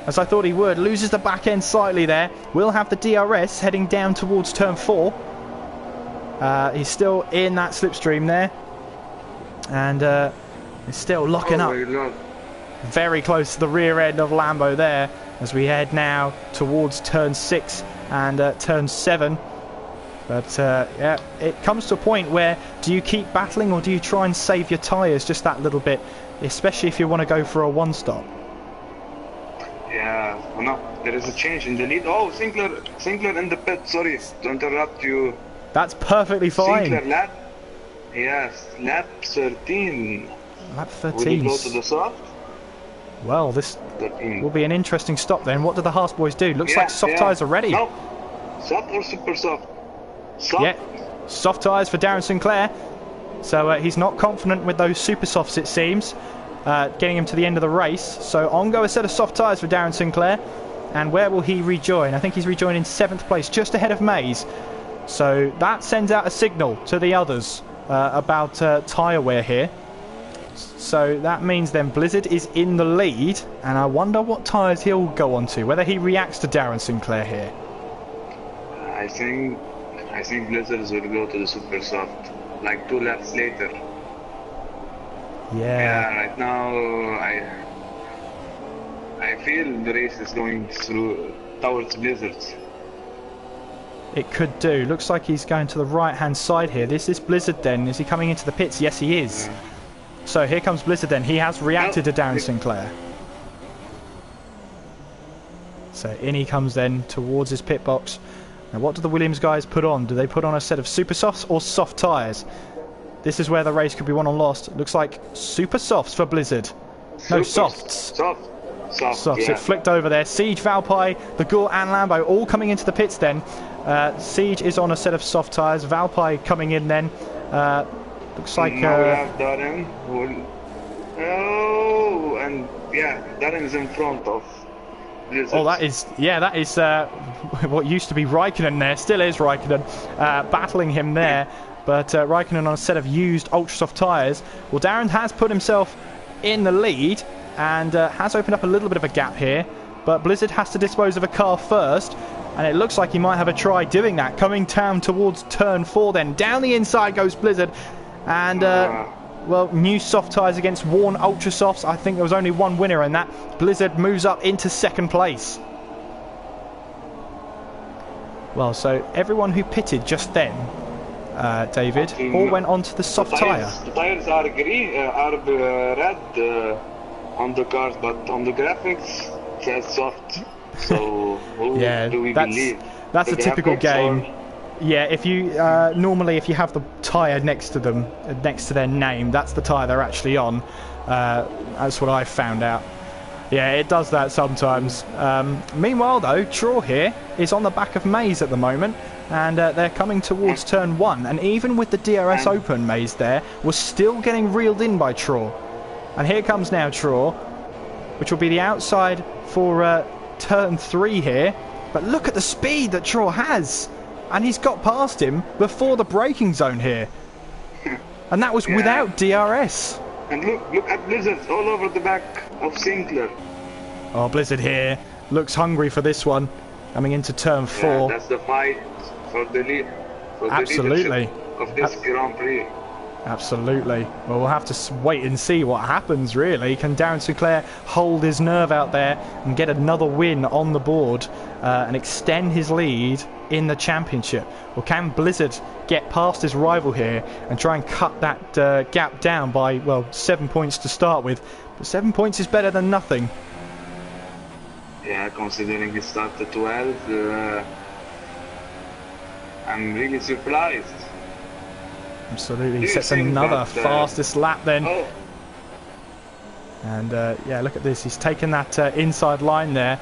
[SPEAKER 1] as I thought he would. Loses the back end slightly there. Will have the DRS heading down towards turn 4. He's still in that slipstream there. And it's still locking up.
[SPEAKER 2] my God.
[SPEAKER 1] Very close to the rear end of Lambo there as we head now towards turn 6 and turn 7. But yeah, it comes to a point where do you keep battling or do you try and save your tyres just that little bit, especially if you want to go for a one-stop?
[SPEAKER 2] Yeah, oh no, there is a change in the lead. Oh, Sinclair in the pit. Sorry to interrupt you.
[SPEAKER 1] That's perfectly fine.
[SPEAKER 2] Sinclair lap 13.
[SPEAKER 1] Lap
[SPEAKER 2] Will he
[SPEAKER 1] 13.
[SPEAKER 2] go to the soft?
[SPEAKER 1] Well, this
[SPEAKER 2] 13.
[SPEAKER 1] will be an interesting stop then. What do the Haas boys do? Looks
[SPEAKER 2] Yeah,
[SPEAKER 1] like soft tyres are ready.
[SPEAKER 2] No, soft or super soft? Soft.
[SPEAKER 1] Yeah, soft tyres for Darren Sinclair. So he's not confident with those super softs, it seems, getting him to the end of the race. So on go a set of soft tyres for Darren Sinclair. And where will he rejoin? I think he's rejoined in 7th place, just ahead of Mays. So that sends out a signal to the others about tyre wear here. So that means then Blizzard is in the lead, and I wonder what tyres he'll go on to, whether he reacts to Darren Sinclair here.
[SPEAKER 2] I think Blizzards will go to the super soft, like 2 laps later. Yeah, right now I feel the race is going towards Blizzards.
[SPEAKER 1] It could do. Looks like he's going to the right-hand side here. This is Blizzard then. Is he coming into the pits? Yes, he is.
[SPEAKER 2] Yeah.
[SPEAKER 1] So here comes Blizzard then. He has reacted to Darren Sinclair. So in he comes then towards his pit box. Now what do the Williams guys put on? Do they put on a set of super softs or soft tyres? This is where the race could be won or lost. Looks like super softs for Blizzard. No, softs. Softs.
[SPEAKER 2] Yeah.
[SPEAKER 1] It flicked over there. Siege, Valpy, the Gore and Lambo all coming into the pits then. Siege is on a set of soft tyres. Valpy coming in then. Looks like...
[SPEAKER 2] Now we have Darren. Oh, and yeah, Darren is in front of Blizzard.
[SPEAKER 1] Oh, that is what used to be Raikkonen there. Still is Raikkonen battling him there. But Raikkonen on a set of used ultra soft tyres. Well, Darren has put himself in the lead and has opened up a little bit of a gap here. But Blizzard has to dispose of a car first. And it looks like he might have a try doing that. Coming down towards turn 4 then. Down the inside goes Blizzard. And, well, new soft tyres against worn ultra softs. I think there was only one winner in that. Blizzard moves up into 2nd place. Well, so everyone who pitted just then, David, all went onto the soft tyre.
[SPEAKER 2] The tires are green, red on the cars, but on the graphics it says soft. So who do we believe?
[SPEAKER 1] That's a typical game.
[SPEAKER 2] Or?
[SPEAKER 1] Yeah, if you normally if you have the tyre next to them, next to their name, that's the tyre they're actually on. That's what I've found out. Yeah, it does that sometimes. Meanwhile, though, Traw here is on the back of Mays at the moment, and they're coming towards turn 1. And even with the DRS open, Mays there was still getting reeled in by Traw. And here comes now Traw, which will be the outside for turn 3 here. But look at the speed that Traw has. And he's got past him before the braking zone here. And that was without DRS.
[SPEAKER 2] And look at Blizzard all over the back of Sinclair.
[SPEAKER 1] Oh, Blizzard here looks hungry for this one. Coming into turn 4.
[SPEAKER 2] Yeah, that's the fight for the lead. For
[SPEAKER 1] Absolutely.
[SPEAKER 2] The leadership of this Grand Prix.
[SPEAKER 1] Absolutely. Well, we'll have to wait and see what happens, really. Can Darren Sinclair hold his nerve out there and get another win on the board and extend his lead in the championship? Or can Blizzard get past his rival here and try and cut that gap down by, well, 7 points to start with? But 7 points is better than nothing.
[SPEAKER 2] Yeah, considering he started 12, I'm really surprised.
[SPEAKER 1] Absolutely, he sets another fastest lap then.
[SPEAKER 2] Oh.
[SPEAKER 1] And yeah, look at this, he's taken that inside line there.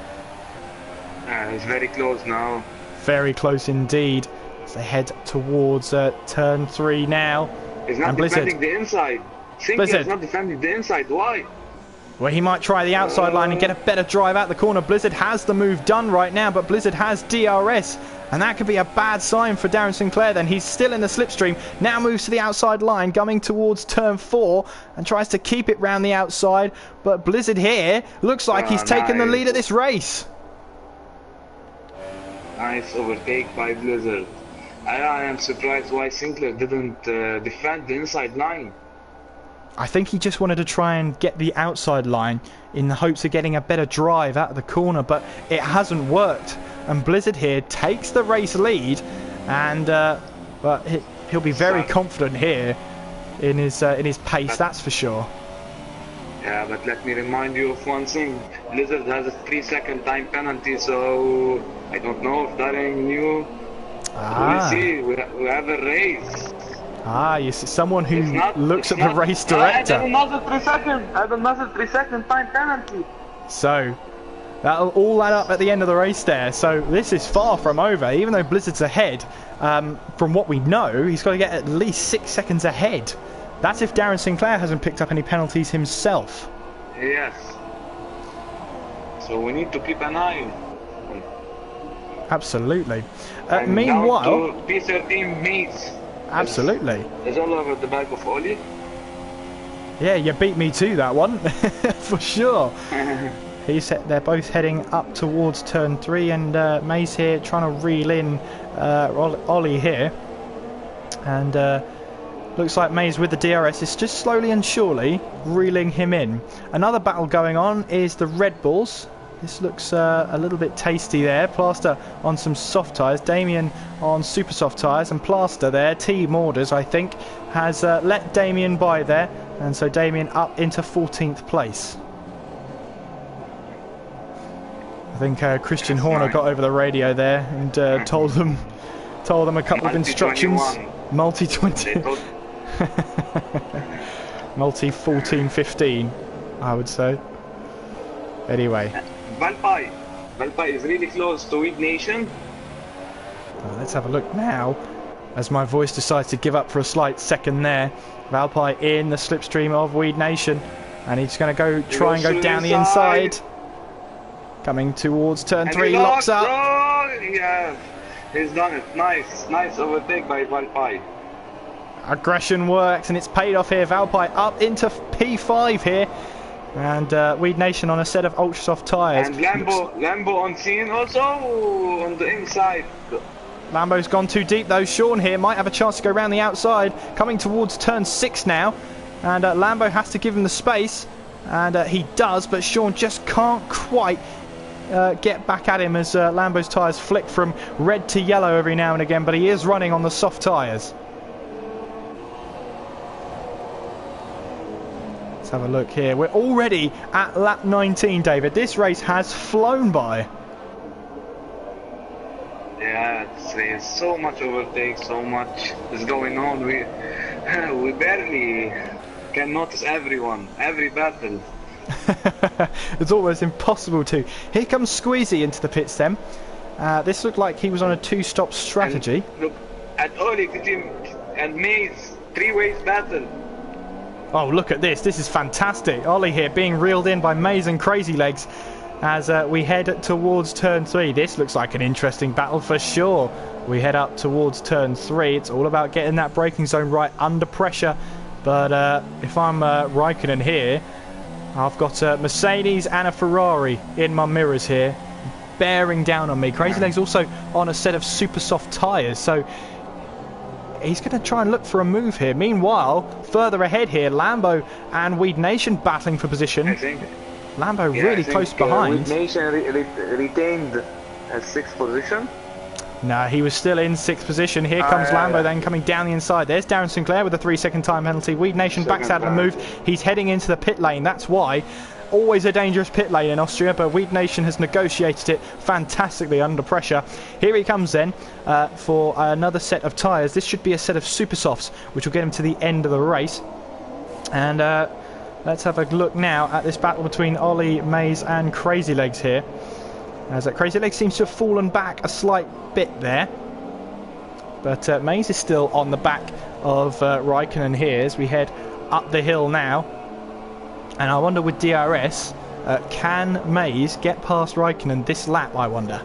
[SPEAKER 2] He's very close now.
[SPEAKER 1] Very close indeed. As they head towards turn 3 now.
[SPEAKER 2] He's not defending the inside. Sinclair's not defending the inside, why?
[SPEAKER 1] Well, he might try the outside line and get a better drive out the corner. Blizzard has the move done right now, but Blizzard has DRS. And that could be a bad sign for Darren Sinclair then. He's still in the slipstream. Now moves to the outside line, coming towards turn 4 and tries to keep it round the outside. But Blizzard here looks like he's taken the lead of this race.
[SPEAKER 2] Nice overtake by Blizzard. I am surprised why Sinclair didn't defend the inside line.
[SPEAKER 1] I think he just wanted to try and get the outside line in the hopes of getting a better drive out of the corner, but it hasn't worked. And Blizzard here takes the race lead, and but he'll be very confident here in his pace, that's for sure.
[SPEAKER 2] Yeah, but let me remind you of one thing. Blizzard has a 3-second time penalty, so I don't know if Darren knew. We'll see. We have a race.
[SPEAKER 1] You see someone who looks at the race director.
[SPEAKER 2] I have another 3-second time penalty.
[SPEAKER 1] So that'll all add up at the end of the race there. So this is far from over. Even though Blizzard's ahead, from what we know, he's got to get at least 6 seconds ahead. That's if Darren Sinclair hasn't picked up any penalties himself.
[SPEAKER 2] Yes. So we need to keep an eye on.
[SPEAKER 1] Absolutely. Meanwhile,
[SPEAKER 2] P13 meets.
[SPEAKER 1] Absolutely.
[SPEAKER 2] It's all over the back of Oli.
[SPEAKER 1] Yeah, you beat me to that one, for sure. They're both heading up towards turn 3, and Mays here trying to reel in Ollie here. And looks like Mays with the DRS is just slowly and surely reeling him in. Another battle going on is the Red Bulls. This looks a little bit tasty there. Plaster on some soft tyres. Damien on super soft tyres. And Plaster there, team orders, I think, has let Damien by there. And so Damien up into 14th place. I think Christian Horner got over the radio there and told them a couple of instructions. Multi-20. Multi-14-15, I would say. Anyway.
[SPEAKER 2] Valpai is really close to Weed Nation.
[SPEAKER 1] Let's have a look now as my voice decides to give up for a slight second there. Valpai in the slipstream of Weed Nation, and he's going to try and go down the inside. Coming towards turn 3, locks up.
[SPEAKER 2] Yeah, he's done it. Nice overtake by Valpai.
[SPEAKER 1] Aggression works, and it's paid off here. Valpai up into P5 here. And Weed Nation on a set of ultra soft tyres.
[SPEAKER 2] And Lambo on scene also on the inside.
[SPEAKER 1] Lambo's gone too deep though. Sean here might have a chance to go around the outside. Coming towards turn 6 now. And Lambo has to give him the space. And he does, but Sean just can't quite get back at him as Lambo's tyres flick from red to yellow every now and again. But he is running on the soft tyres. Let's have a look here. We're already at lap 19, David. This race has flown by.
[SPEAKER 2] Yeah, there's so much overtake, so much is going on. We barely can notice everyone, every battle.
[SPEAKER 1] It's almost impossible to. Here comes Squeezy into the pits then. This looked like he was on a 2-stop strategy.
[SPEAKER 2] And look at Oli and Maze, 3-way battle.
[SPEAKER 1] Oh, look at this. This is fantastic. Ollie here being reeled in by Maze and Crazy Legs as we head towards turn 3. This looks like an interesting battle for sure. We head up towards turn 3. It's all about getting that braking zone right under pressure. But if I'm Raikkonen here, I've got a Mercedes and a Ferrari in my mirrors here, bearing down on me. Crazy Legs also on a set of super soft tyres. So he's going to try and look for a move here. Meanwhile, further ahead here, Lambo and Weed Nation battling for position.
[SPEAKER 2] I think
[SPEAKER 1] Lambo really close behind.
[SPEAKER 2] Weed Nation retained a 6th position.
[SPEAKER 1] No, he was still in 6th position. Here comes Lambo then coming down the inside. There's Darren Sinclair with a 3-second time penalty. Weed Nation backs out of the move. He's heading into the pit lane. That's why. Always a dangerous pit lane in Austria, but Weed Nation has negotiated it fantastically under pressure. Here he comes then for another set of tyres. This should be a set of super softs, which will get him to the end of the race. And let's have a look now at this battle between Ollie, Maze and Crazy Legs here. As Crazy Legs seems to have fallen back a slight bit there. But Maze is still on the back of Raikkonen here as we head up the hill now. And I wonder with DRS, can Maze get past Raikkonen this lap, I wonder?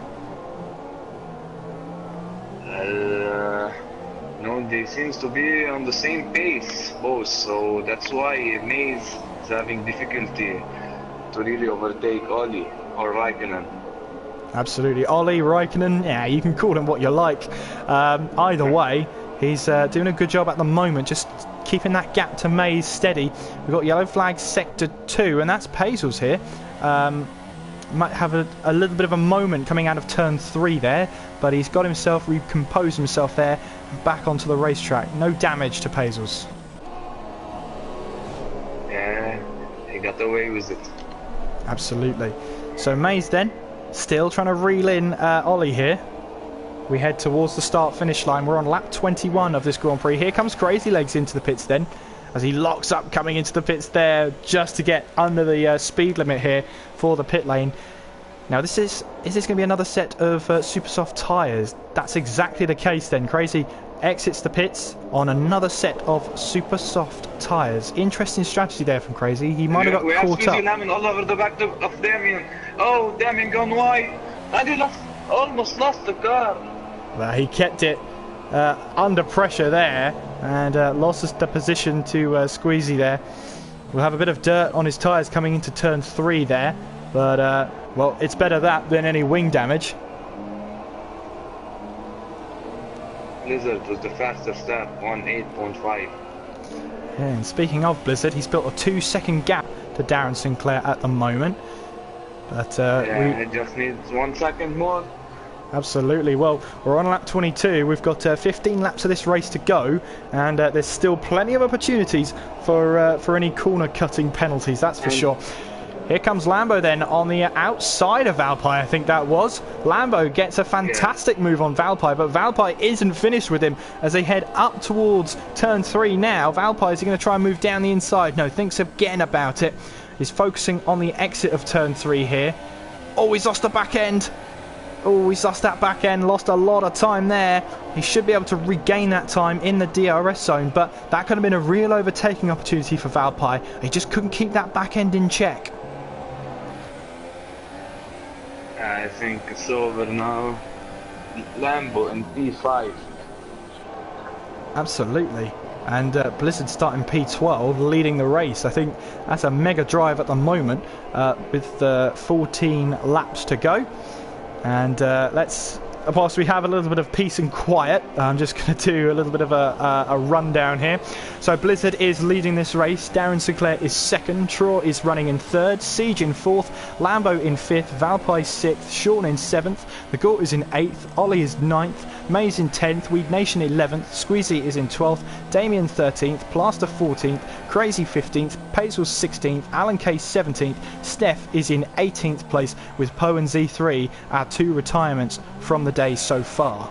[SPEAKER 2] No, they seems to be on the same pace, both. So that's why Maze is having difficulty to really overtake Oli or Raikkonen.
[SPEAKER 1] Absolutely. Ollie, Raikkonen, yeah, you can call him what you like. Either way, he's doing a good job at the moment, just keeping that gap to Mays steady. We've got yellow flag sector 2, and that's Paisl's here. Might have a little bit of a moment coming out of turn 3 there, but he's got himself, recomposed himself there, and back onto the racetrack. No damage to Paisl's.
[SPEAKER 2] Yeah, he got away with it.
[SPEAKER 1] Absolutely. So Mays then, still trying to reel in Ollie here. We head towards the start-finish line. We're on lap 21 of this Grand Prix. Here comes Crazy Legs into the pits then, as he locks up coming into the pits there just to get under the speed limit here for the pit lane. Now is this going to be another set of super soft tyres? That's exactly the case then. Crazy exits the pits on another set of super soft tyres. Interesting strategy there from Crazy. He might have got caught up.
[SPEAKER 2] We have all over the back of Damien. Oh, Damien gone wide. And he almost lost the car.
[SPEAKER 1] Well, he kept it under pressure there and lost the position to Squeezy there. We'll have a bit of dirt on his tyres coming into turn 3 there, but well, it's better that than any wing damage.
[SPEAKER 2] Blizzard was the fastest lap, 1:8.5.
[SPEAKER 1] Yeah, and speaking of Blizzard, he's built a 2-second gap to Darren Sinclair at the moment. But
[SPEAKER 2] yeah, it just needs 1 second more.
[SPEAKER 1] Absolutely. Well, we're on lap 22. We've got 15 laps of this race to go, and there's still plenty of opportunities for any corner cutting penalties, that's for sure. Here comes Lambo then on the outside of Valpy, I think that was. Lambo gets a fantastic move on Valpy, but Valpy isn't finished with him as they head up towards turn 3 now. Valpy is going to try and move down the inside. No, thinks again about it. He's focusing on the exit of turn 3 here. Oh, he's lost the back end. Oh, he's lost that back end, lost a lot of time there. He should be able to regain that time in the DRS zone, but that could have been a real overtaking opportunity for Valpy. He just couldn't keep that back end in check.
[SPEAKER 2] I think it's over now. Lambo in P5.
[SPEAKER 1] Absolutely. And Blizzard starting P12, leading the race. I think that's a mega drive at the moment with 14 laps to go. And whilst we have a little bit of peace and quiet, I'm just going to do a little bit of a rundown here. So Blizzard is leading this race, Darren Sinclair is second, Traw is running in third, Siege in fourth, Lambo in fifth, Valpy sixth, Sean in seventh, The Gort is in eighth, Ollie is ninth, Mays in 10th, Weed Nation 11th, Squeezy is in 12th, Damien 13th, Plaster 14th, Crazy 15th, Paisl's 16th, Alan K 17th, Steph is in 18th place with Poe and Z3, our 2 retirements from the day so far.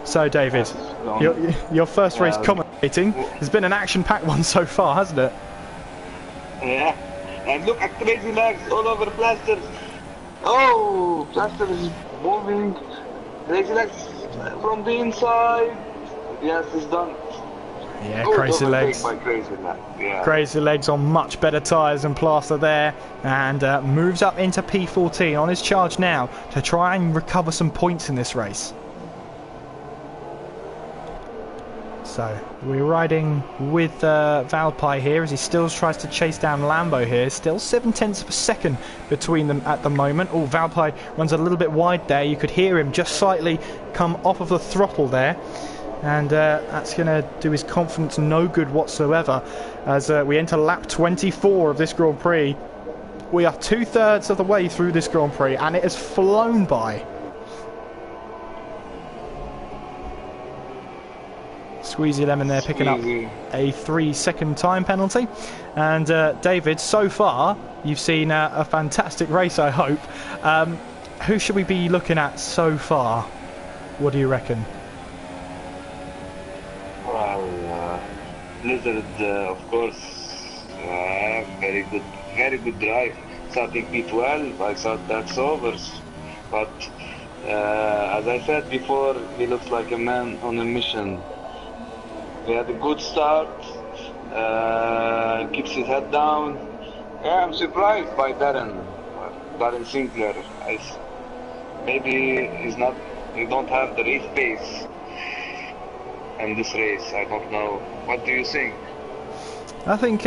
[SPEAKER 1] So David, your first race commentating has been an action-packed one so far, hasn't it?
[SPEAKER 2] Yeah, and look at Crazy Legs all over Plaster. Oh, Plaster is moving. Crazy Legs from the inside. Yes, it's done.
[SPEAKER 1] Yeah, Crazy Legs. Crazy Legs on much better tyres than Plaster there, and moves up into P14 on his charge now to try and recover some points in this race. So we're riding with Valpy here as he still tries to chase down Lambo here. Still 0.7 of a second between them at the moment. Oh, Valpy runs a little bit wide there. You could hear him just slightly come off of the throttle there. And that's going to do his confidence no good whatsoever as we enter lap 24 of this Grand Prix. We are 2/3 of the way through this Grand Prix and it has flown by. Squeezy Lemon there picking up a 3-second time penalty. And David, so far you've seen a fantastic race, I hope. Who should we be looking at so far? What do you reckon?
[SPEAKER 2] Well, Blizzard, of course, very good drive. Starting P12, I thought that's over. But as I said before, he looks like a man on a mission. He had a good start, keeps his head down. Yeah, I'm surprised by Darren Sinclair. Maybe he don't have the race pace in this race. I don't know. What do you think?
[SPEAKER 1] I think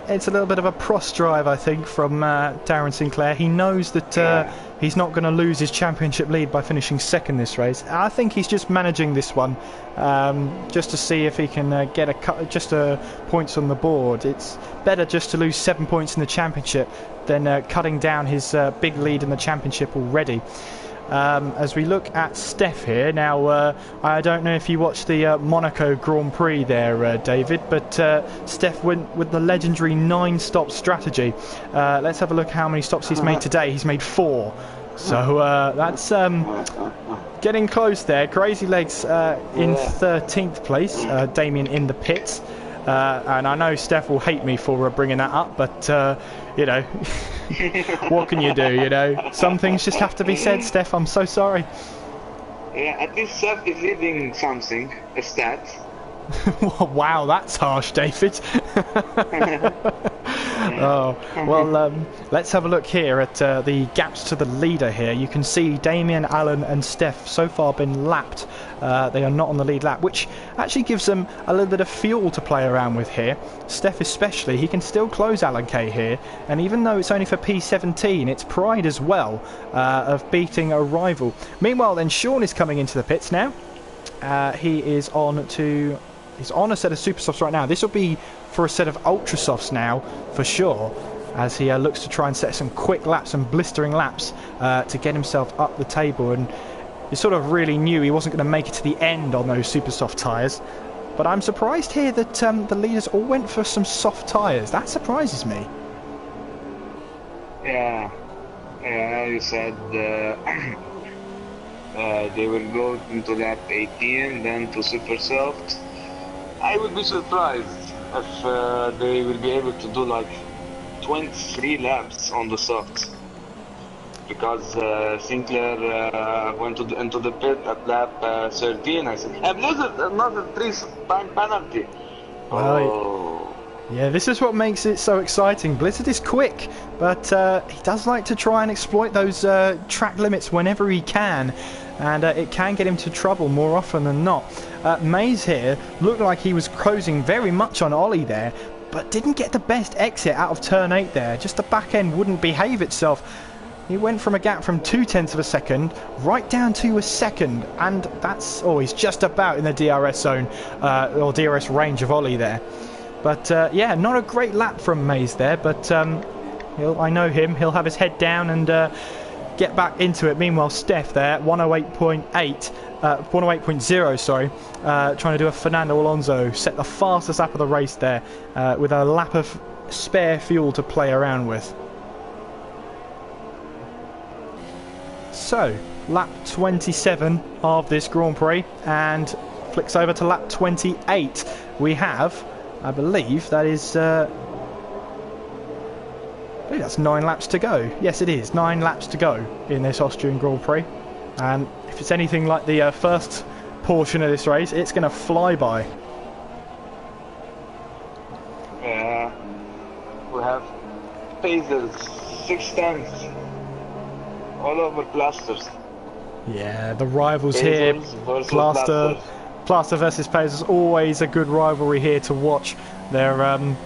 [SPEAKER 1] it's a little bit of a pros drive, I think, from Darren Sinclair. He knows that he's not going to lose his championship lead by finishing second this race. I think he's just managing this one, just to see if he can get points on the board. It's better just to lose 7 points in the championship than cutting down his big lead in the championship already. As we look at Steph here now, I don't know if you watched the Monaco Grand Prix there, David, but Steph went with the legendary 9-stop strategy. Let's have a look how many stops he's made today. He's made 4, so that's getting close there. Crazy Legs in 13th place, Damien in the pits, and I know Steph will hate me for bringing that up, but you know, what can you do, you know? Some things just have to be said, Steph. I'm so sorry.
[SPEAKER 2] Yeah, at least Steph is leading something, a stat.
[SPEAKER 1] Wow, that's harsh, David. Oh, well, let's have a look here at the gaps to the leader here. You can see Damien, Alan and Steph so far been lapped. They are not on the lead lap, which actually gives them a little bit of fuel to play around with here. Steph especially, he can still close Alan Kay here, and even though it's only for P17, it's pride as well of beating a rival. Meanwhile then, Sean is coming into the pits now. He's on a set of super softs right now. This will be for a set of ultra softs now for sure, as he looks to try and set some quick laps and blistering laps to get himself up the table. And he sort of really knew he wasn't going to make it to the end on those super soft tyres, but I'm surprised here that the leaders all went for some soft tyres. That surprises me.
[SPEAKER 2] Yeah, you said they will go into lap 18, then to super soft. I would be surprised if they will be able to do like 23 laps on the softs, because Sinclair went into the pit at lap 13. I said, "I've lost another 3-time penalty." Oh.
[SPEAKER 1] Yeah, this is what makes it so exciting. Blizzard is quick, but he does like to try and exploit those track limits whenever he can, and it can get him to trouble more often than not. Mays here looked like he was closing very much on Ollie there, but didn't get the best exit out of turn 8 there. Just the back end wouldn't behave itself. He went from a gap from 0.2 of a second right down to a second, and that's, he's just about in the DRS zone, or DRS range of Ollie there. But yeah, not a great lap from Mays there, but I know him. He'll have his head down and get back into it. Meanwhile, Steph there, 108.0, sorry, trying to do a Fernando Alonso, set the fastest lap of the race there, with a lap of spare fuel to play around with. So, lap 27 of this Grand Prix, and flicks over to lap 28. We have, I believe that is, I believe that's 9 laps to go. Yes, it is 9 laps to go in this Austrian Grand Prix. And if it's anything like the first portion of this race, it's going to fly by.
[SPEAKER 2] We have Pacers, 6 times, all over Plasters.
[SPEAKER 1] Yeah, the rivals
[SPEAKER 2] Pacers
[SPEAKER 1] here, Plaster versus Pacers, always a good rivalry here to watch. They're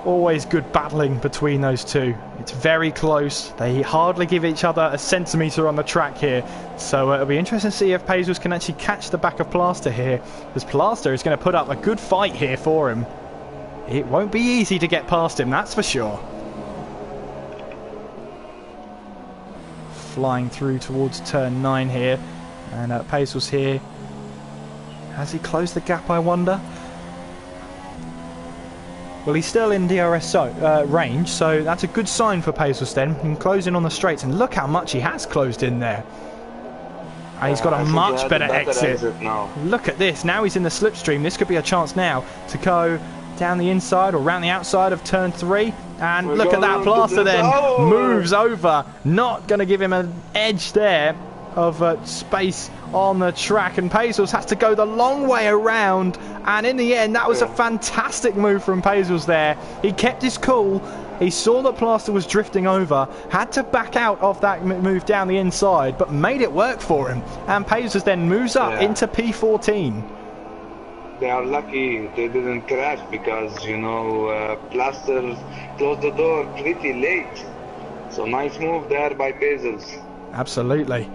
[SPEAKER 1] always good battling between those two. It's very close. They hardly give each other a centimetre on the track here. So it'll be interesting to see if Pazos can actually catch the back of Plaster here, because Plaster is going to put up a good fight here for him. It won't be easy to get past him, that's for sure. Flying through towards turn 9 here, and Pazos here. Has he closed the gap, I wonder? Well, he's still in DRS range, so that's a good sign for Pazos then. He can close in on the straights, and look how much he has closed in there. And he's got a much better exit. Look at this, now he's in the slipstream. This could be a chance now to go down the inside or round the outside of turn 3. And look at that, Plaster then moves over. Not going to give him an edge there of space on the track, and Pazos has to go the long way around, and in the end that was a fantastic move from Pazos there. He kept his cool, he saw that Plaster was drifting over, had to back out of that move down the inside, but made it work for him, and Pazos then moves up into P14.
[SPEAKER 2] They are lucky they didn't crash, because you know Plaster closed the door pretty late, So nice move there by Bezos.
[SPEAKER 1] Absolutely.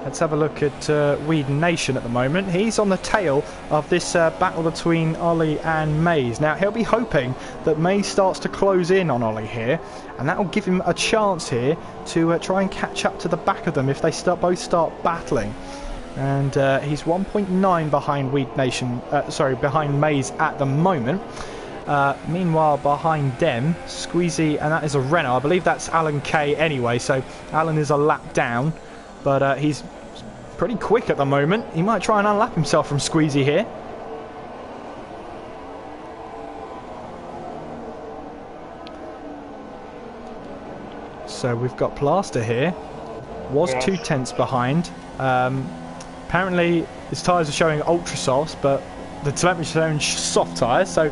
[SPEAKER 1] Let's have a look at Weed Nation at the moment. He's on the tail of this battle between Ollie and Mays. Now, he'll be hoping that Mays starts to close in on Ollie here, and that will give him a chance here to try and catch up to the back of them if they both start battling. And he's 1.9 behind Weed Nation, behind Mays at the moment. Meanwhile, behind them, Squeezy, and that is a Renault. I believe that's Alan K anyway, so Alan is a lap down. But he's pretty quick at the moment. He might try and unlap himself from Squeezy here. So we've got Plaster here. Was 2/10 behind. Apparently his tyres are showing ultra softs, but the telemetry is showing soft tyres. So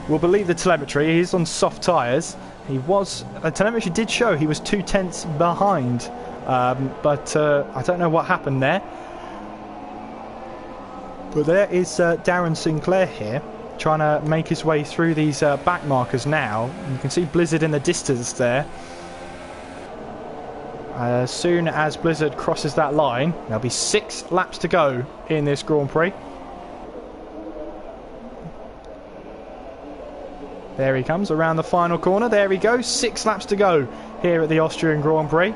[SPEAKER 1] we'll believe the telemetry. He's on soft tyres. The telemetry did show he was 2/10 behind. But I don't know what happened there. But there is Darren Sinclair here, trying to make his way through these back markers now. You can see Blizzard in the distance there. As soon as Blizzard crosses that line, there'll be 6 laps to go in this Grand Prix. There he comes around the final corner. There he goes. 6 laps to go here at the Austrian Grand Prix.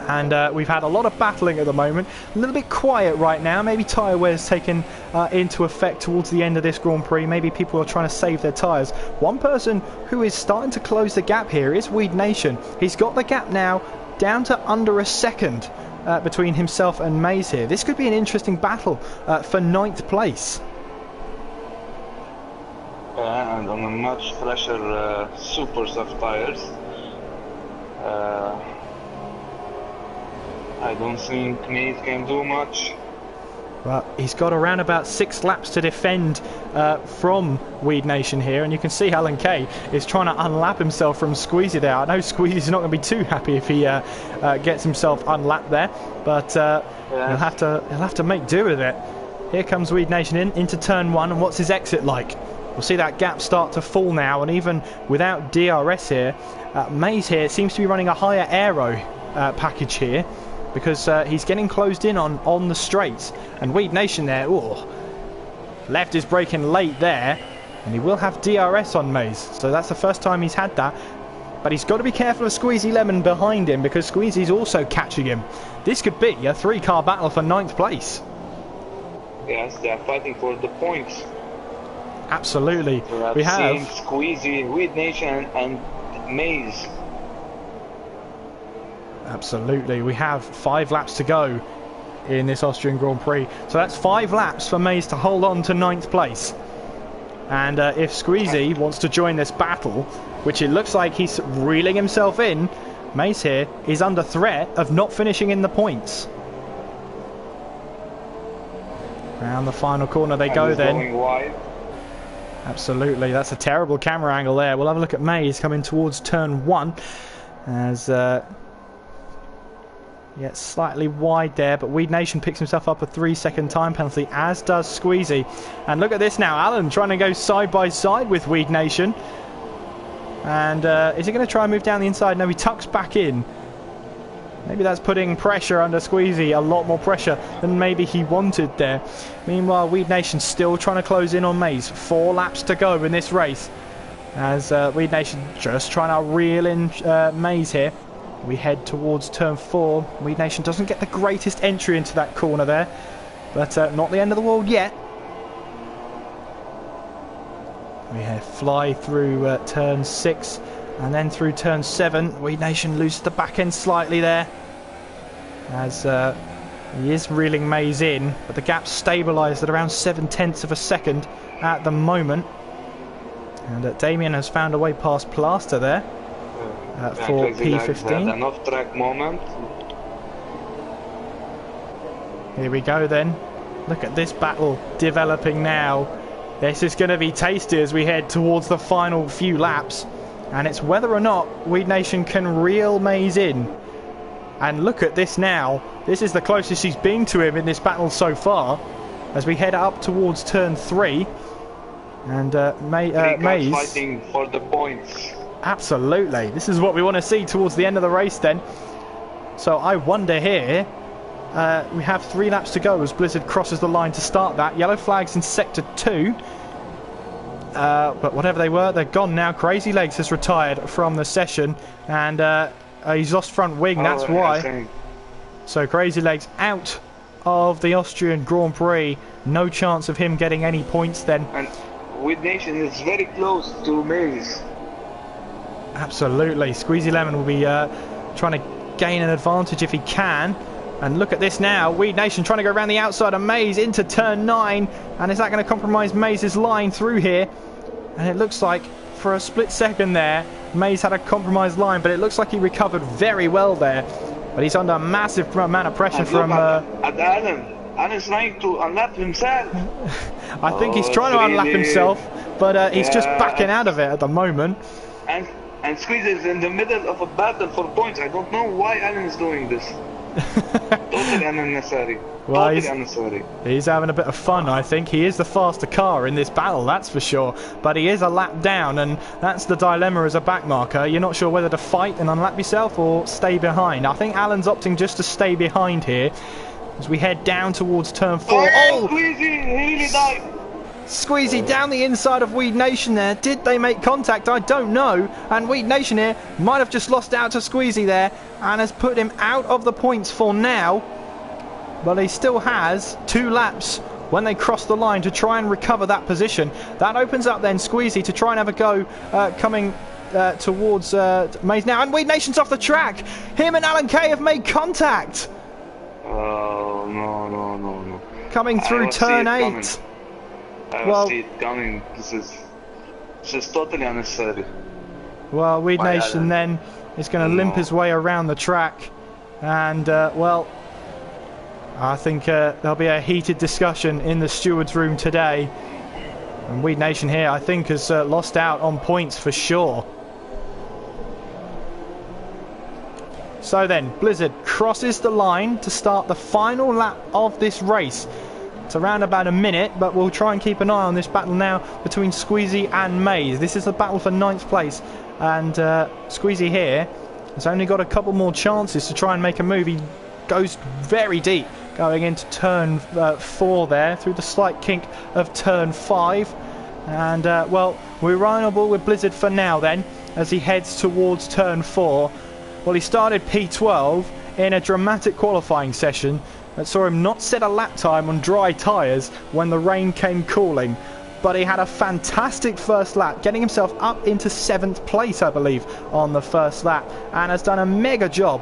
[SPEAKER 1] And we've had a lot of battling at the moment. A little bit quiet right now. Maybe tyre wear's taken into effect towards the end of this Grand Prix. Maybe people are trying to save their tyres. One person who is starting to close the gap here is Weed Nation. He's got the gap now down to under a second between himself and Mays here. This could be an interesting battle for 9th place.
[SPEAKER 2] And on a much fresher super soft tyres. I don't think Mays can do much.
[SPEAKER 1] Well, he's got around about 6 laps to defend from Weed Nation here, and you can see Alan Kay is trying to unlap himself from Squeezy there. I know Squeezy's not going to be too happy if he gets himself unlapped there, but he'll have to make do with it. Here comes Weed Nation into turn 1, and what's his exit like? We'll see that gap start to fall now, and even without DRS here, Mays here seems to be running a higher aero package here, because he's getting closed in on the straights. And Weed Nation there, left is braking late there, and he will have DRS on Mays. So that's the first time he's had that. But he's got to be careful of Squeezy Lemon behind him, because Squeezy's also catching him. This could be a 3-car battle for 9th place.
[SPEAKER 2] Yes, they're fighting for the points.
[SPEAKER 1] Absolutely. We have
[SPEAKER 2] Squeezy, Weed Nation and Mays.
[SPEAKER 1] Absolutely. We have 5 laps to go in this Austrian Grand Prix. So that's 5 laps for Mays to hold on to 9th place. And if Squeezy wants to join this battle, which it looks like he's reeling himself in, Mays here is under threat of not finishing in the points. Round the final corner they go then.
[SPEAKER 2] Going wide.
[SPEAKER 1] Absolutely. That's a terrible camera angle there. We'll have a look at Mays coming towards turn 1 as... yeah, slightly wide there, but Weed Nation picks himself up a 3-second time penalty, as does Squeezy. And look at this now, Alan trying to go side by side with Weed Nation. And is he going to try and move down the inside? No, he tucks back in. Maybe that's putting pressure under Squeezy, a lot more pressure than maybe he wanted there. Meanwhile, Weed Nation still trying to close in on Mays. 4 laps to go in this race, as Weed Nation just trying to reel in Mays here. We head towards turn 4. Weed Nation doesn't get the greatest entry into that corner there, but not the end of the world yet. We fly through turn 6 and then through turn 7. Weed Nation loses the back end slightly there, as he is reeling Mays in, but the gap's stabilised at around 0.7 of a second at the moment. And Damien has found a way past Plaster there. For P15.
[SPEAKER 2] An off-track moment.
[SPEAKER 1] Here we go then. Look at this battle developing now. This is going to be tasty as we head towards the final few laps. And it's whether or not Weed Nation can reel Mays in. And look at this now. This is the closest he's been to him in this battle so far, as we head up towards turn 3. And Mays
[SPEAKER 2] fighting for the points.
[SPEAKER 1] Absolutely. This is what we want to see towards the end of the race then. So I wonder here, we have 3 laps to go as Blizzard crosses the line to start that. Yellow flags in sector 2. But whatever they were, they're gone now. Crazy Legs has retired from the session, and he's lost front wing, that's why. So Crazy Legs out of the Austrian Grand Prix. No chance of him getting any points then.
[SPEAKER 2] And Weed Nation is very close to Maze.
[SPEAKER 1] Absolutely. Squeezy Lemon will be trying to gain an advantage if he can. And look at this now. Weed Nation trying to go around the outside of Maze into turn 9. And is that going to compromise Maze's line through here? And it looks like for a split second there, Maze had a compromised line, but it looks like he recovered very well there. But he's under a massive amount of pressure from...
[SPEAKER 2] Alan's trying to unlap himself.
[SPEAKER 1] I think he's trying to unlap himself, but he's just backing out of it at the moment.
[SPEAKER 2] And Squeeze is in the middle of a battle for points. I don't know why Alan is doing this. Totally unnecessary.
[SPEAKER 1] Well,
[SPEAKER 2] totally unnecessary.
[SPEAKER 1] He's having a bit of fun, I think. He is the faster car in this battle, that's for sure. But he is a lap down, and that's the dilemma as a backmarker. You're not sure whether to fight and unlap yourself or stay behind. I think Alan's opting just to stay behind here as we head down towards turn 4.
[SPEAKER 2] Oh! Squeezy! He really died!
[SPEAKER 1] Squeezy down the inside of Weed Nation there. Did they make contact? I don't know. And Weed Nation here might have just lost out to Squeezy there and has put him out of the points for now. But he still has 2 laps when they cross the line to try and recover that position. That opens up then Squeezy to try and have a go coming towards Maze now. And Weed Nation's off the track. Him and Alan Kay have made contact.
[SPEAKER 2] Oh, no.
[SPEAKER 1] Coming through turn 8.
[SPEAKER 2] I see it coming. This is totally unnecessary.
[SPEAKER 1] Well, Weed Nation then is going to limp his way around the track. And, well, I think there'll be a heated discussion in the steward's room today. And Weed Nation here, I think, has lost out on points for sure. So then, Blizzard crosses the line to start the final lap of this race. It's around about a minute, but we'll try and keep an eye on this battle now between Squeezy and Maze. This is a battle for 9th place, and Squeezy here has only got a couple more chances to try and make a move. He goes very deep going into turn 4 there, through the slight kink of turn 5. And, well, we're runable with Blizzard for now then, as he heads towards turn 4. Well, he started P12 in a dramatic qualifying session that saw him not set a lap time on dry tyres when the rain came cooling. But he had a fantastic first lap, getting himself up into 7th place, I believe, on the first lap, and has done a mega job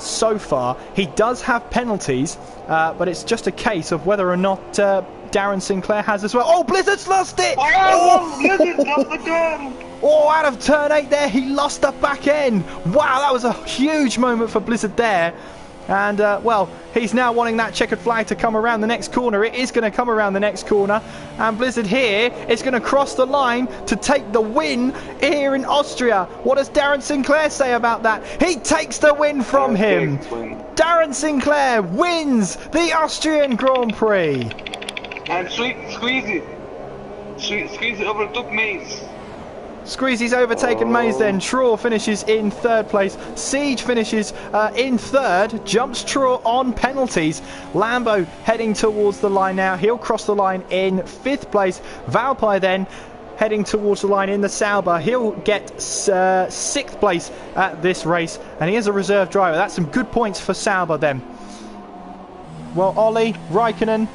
[SPEAKER 1] so far. He does have penalties, but it's just a case of whether or not Darren Sinclair has as well. Oh, Blizzard's lost it!
[SPEAKER 2] Oh, Blizzard lost the car!
[SPEAKER 1] Oh, out of turn 8 there, he lost the back end. Wow, that was a huge moment for Blizzard there. And, well, he's now wanting that checkered flag to come around the next corner. It is going to come around the next corner. And Blizzard here is going to cross the line to take the win here in Austria. What does Darren Sinclair say about that? He takes the win from him. Darren Sinclair wins the Austrian Grand Prix.
[SPEAKER 2] And Squeezy overtook Maze.
[SPEAKER 1] Squeezy's overtaken Maze then. Traw finishes in 3rd place. Siege finishes in 3rd. Jumps Traw on penalties. Lambo heading towards the line now. He'll cross the line in 5th place. Valpy then heading towards the line in the Sauber. He'll get 6th place at this race. And he is a reserve driver. That's some good points for Sauber then. Well, Ollie, Raikkonen,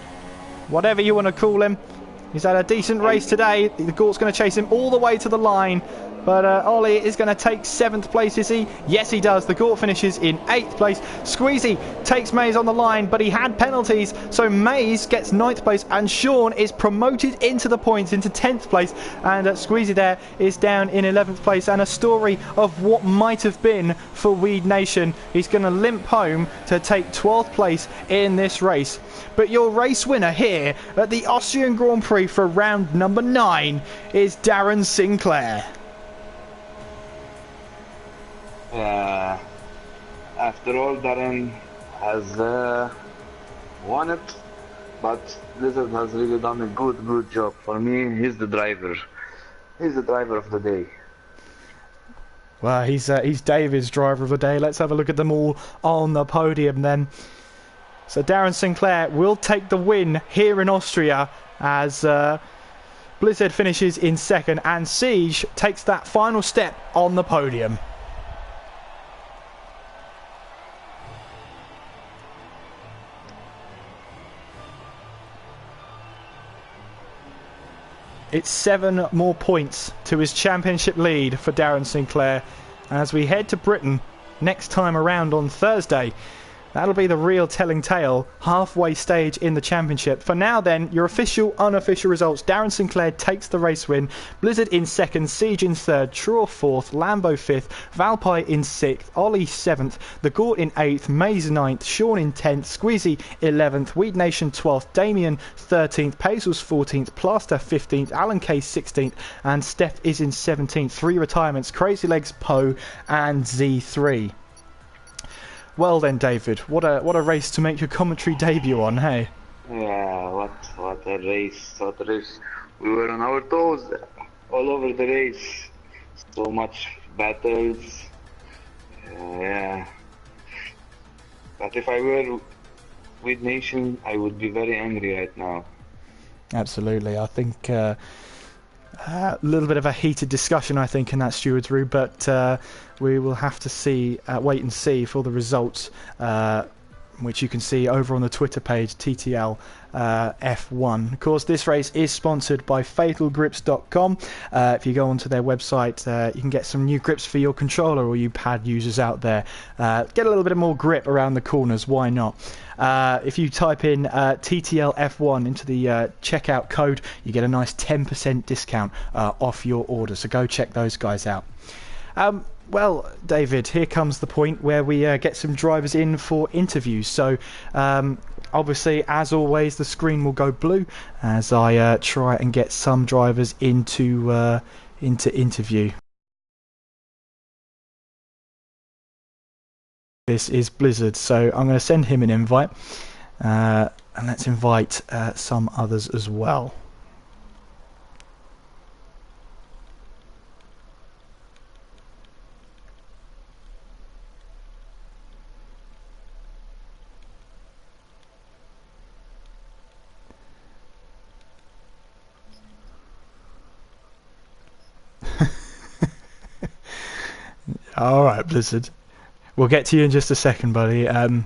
[SPEAKER 1] whatever you want to call him, he's had a decent race today. The Gort's going to chase him all the way to the line. But Ollie is going to take 7th place, is he? Yes, he does. The Gort finishes in 8th place. Squeezy takes Maze on the line, but he had penalties. So Maze gets 9th place, and Sean is promoted into the points, into 10th place. And Squeezy there is down in 11th place. And a story of what might have been for Weed Nation. He's going to limp home to take 12th place in this race. But your race winner here at the Austrian Grand Prix for round number 9 is Darren Sinclair.
[SPEAKER 2] After all, Darren has won it, but Blizzard has really done a good job. For me, he's the driver. He's the driver of the day.
[SPEAKER 1] Well, he's David's driver of the day. Let's have a look at them all on the podium then. So Darren Sinclair will take the win here in Austria as Blizzard finishes in second and Siege takes that final step on the podium. It's 7 more points to his championship lead for Darren Sinclair. As we head to Britain next time around on Thursday, that'll be the real telling tale, halfway stage in the championship. For now then, your official, unofficial results. Darren Sinclair takes the race win. Blizzard in second, Siege in third, Traw fourth, Lambo fifth, Valpy in sixth, Ollie seventh, The Gort in eighth, Maze ninth, Sean in 10th, Squeezy 11th, Weed Nation 12th, Damien 13th, Paisl's 14th, Plaster 15th, Alan K 16th, and Steph is in 17th. 3 retirements, Crazy Legs, Poe and Z3. Well then, David, what a race to make your commentary debut on, hey?
[SPEAKER 2] Yeah, what a race, what a race. We were on our toes all over the race. So much battles. Yeah. But if I were with Nation, I would be very angry right now.
[SPEAKER 1] Absolutely. I think a little bit of a heated discussion, I think, in that stewards room, but we will have to wait and see for the results, which you can see over on the Twitter page, TTL F1. Of course, this race is sponsored by fatalgrips.com. If you go onto their website, you can get some new grips for your controller, or you pad users out there. Get a little bit more grip around the corners, why not? If you type in TTL F1 into the checkout code, you get a nice 10% discount off your order. So go check those guys out. Well, David, here comes the point where we get some drivers in for interviews. So, obviously, as always, the screen will go blue as I try and get some drivers into interview. This is Blizzard, so I'm going to send him an invite, and let's invite some others as well. All right, Blizzard. We'll get to you in just a second, buddy. You're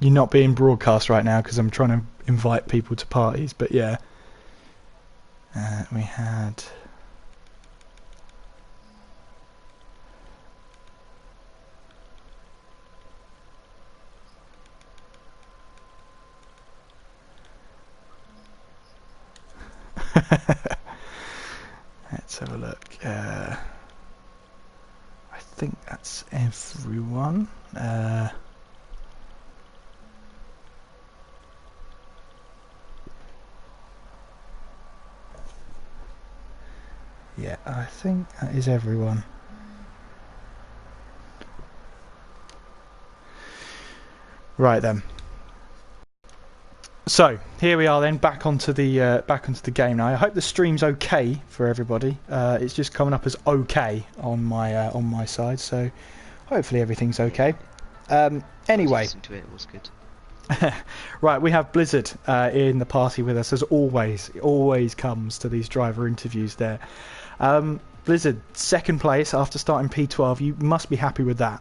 [SPEAKER 1] not being broadcast right now because I'm trying to invite people to parties, but yeah. We had... Let's have a look. I think that's everyone. Yeah, I think that is everyone. Right then. So here we are then, back onto the game now. I hope the stream's okay for everybody. It's just coming up as okay on my side, so hopefully everything's okay. Anyway,
[SPEAKER 3] Listen to it, it was good.
[SPEAKER 1] Right, we have Blizzard in the party with us as always. It always comes to these driver interviews there. Blizzard, second place after starting P12. You must be happy with that.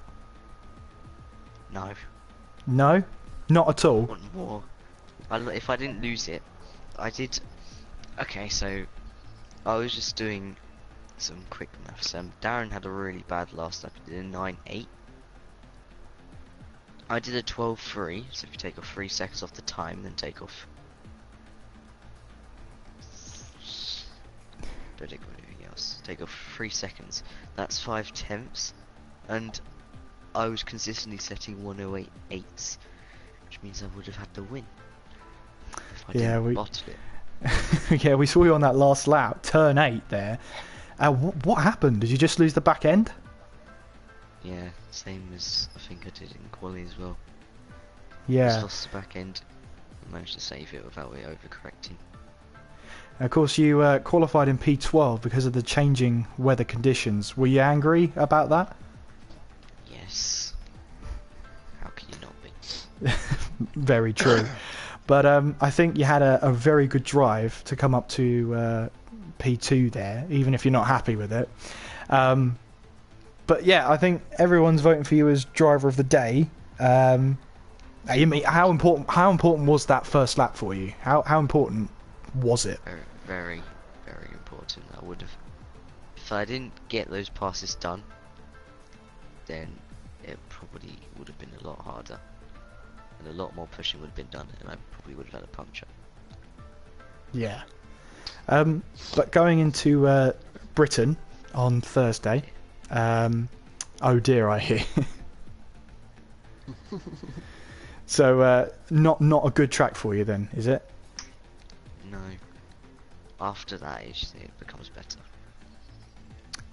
[SPEAKER 3] No.
[SPEAKER 1] No, not at all.
[SPEAKER 3] I want more. If I didn't lose it, I did. Okay, so I was just doing some quick maths. Darren had a really bad last lap. He did a 9.8. I did a 12.3. So if you take off 3 seconds off the time, then take off. Don't take off anything else. Take off 3 seconds. That's 5 tenths, and I was consistently setting 108.8s, which means I would have had the win. If I didn't bottle it.
[SPEAKER 1] Yeah, we saw you on that last lap, turn 8 there. What happened? Did you just lose the back end?
[SPEAKER 3] Yeah, same as I think I did in quali as well.
[SPEAKER 1] Yeah.
[SPEAKER 3] Just lost the back end and managed to save it without it overcorrecting.
[SPEAKER 1] Of course, you qualified in P12 because of the changing weather conditions. Were you angry about that?
[SPEAKER 3] Yes. How can you not be?
[SPEAKER 1] Very true. But I think you had a very good drive to come up to P2 there, even if you're not happy with it. But yeah, I think everyone's voting for you as driver of the day. How important was that first lap for you? How important was it?
[SPEAKER 3] Very, very important. I would have, if I didn't get those passes done, then it probably would have been a lot harder, and a lot more pushing would have been done, and I probably would have had a puncture.
[SPEAKER 1] Yeah. But going into Britain on Thursday, oh dear, I hear. So not a good track for you then, is it?
[SPEAKER 3] No. After that, it becomes better.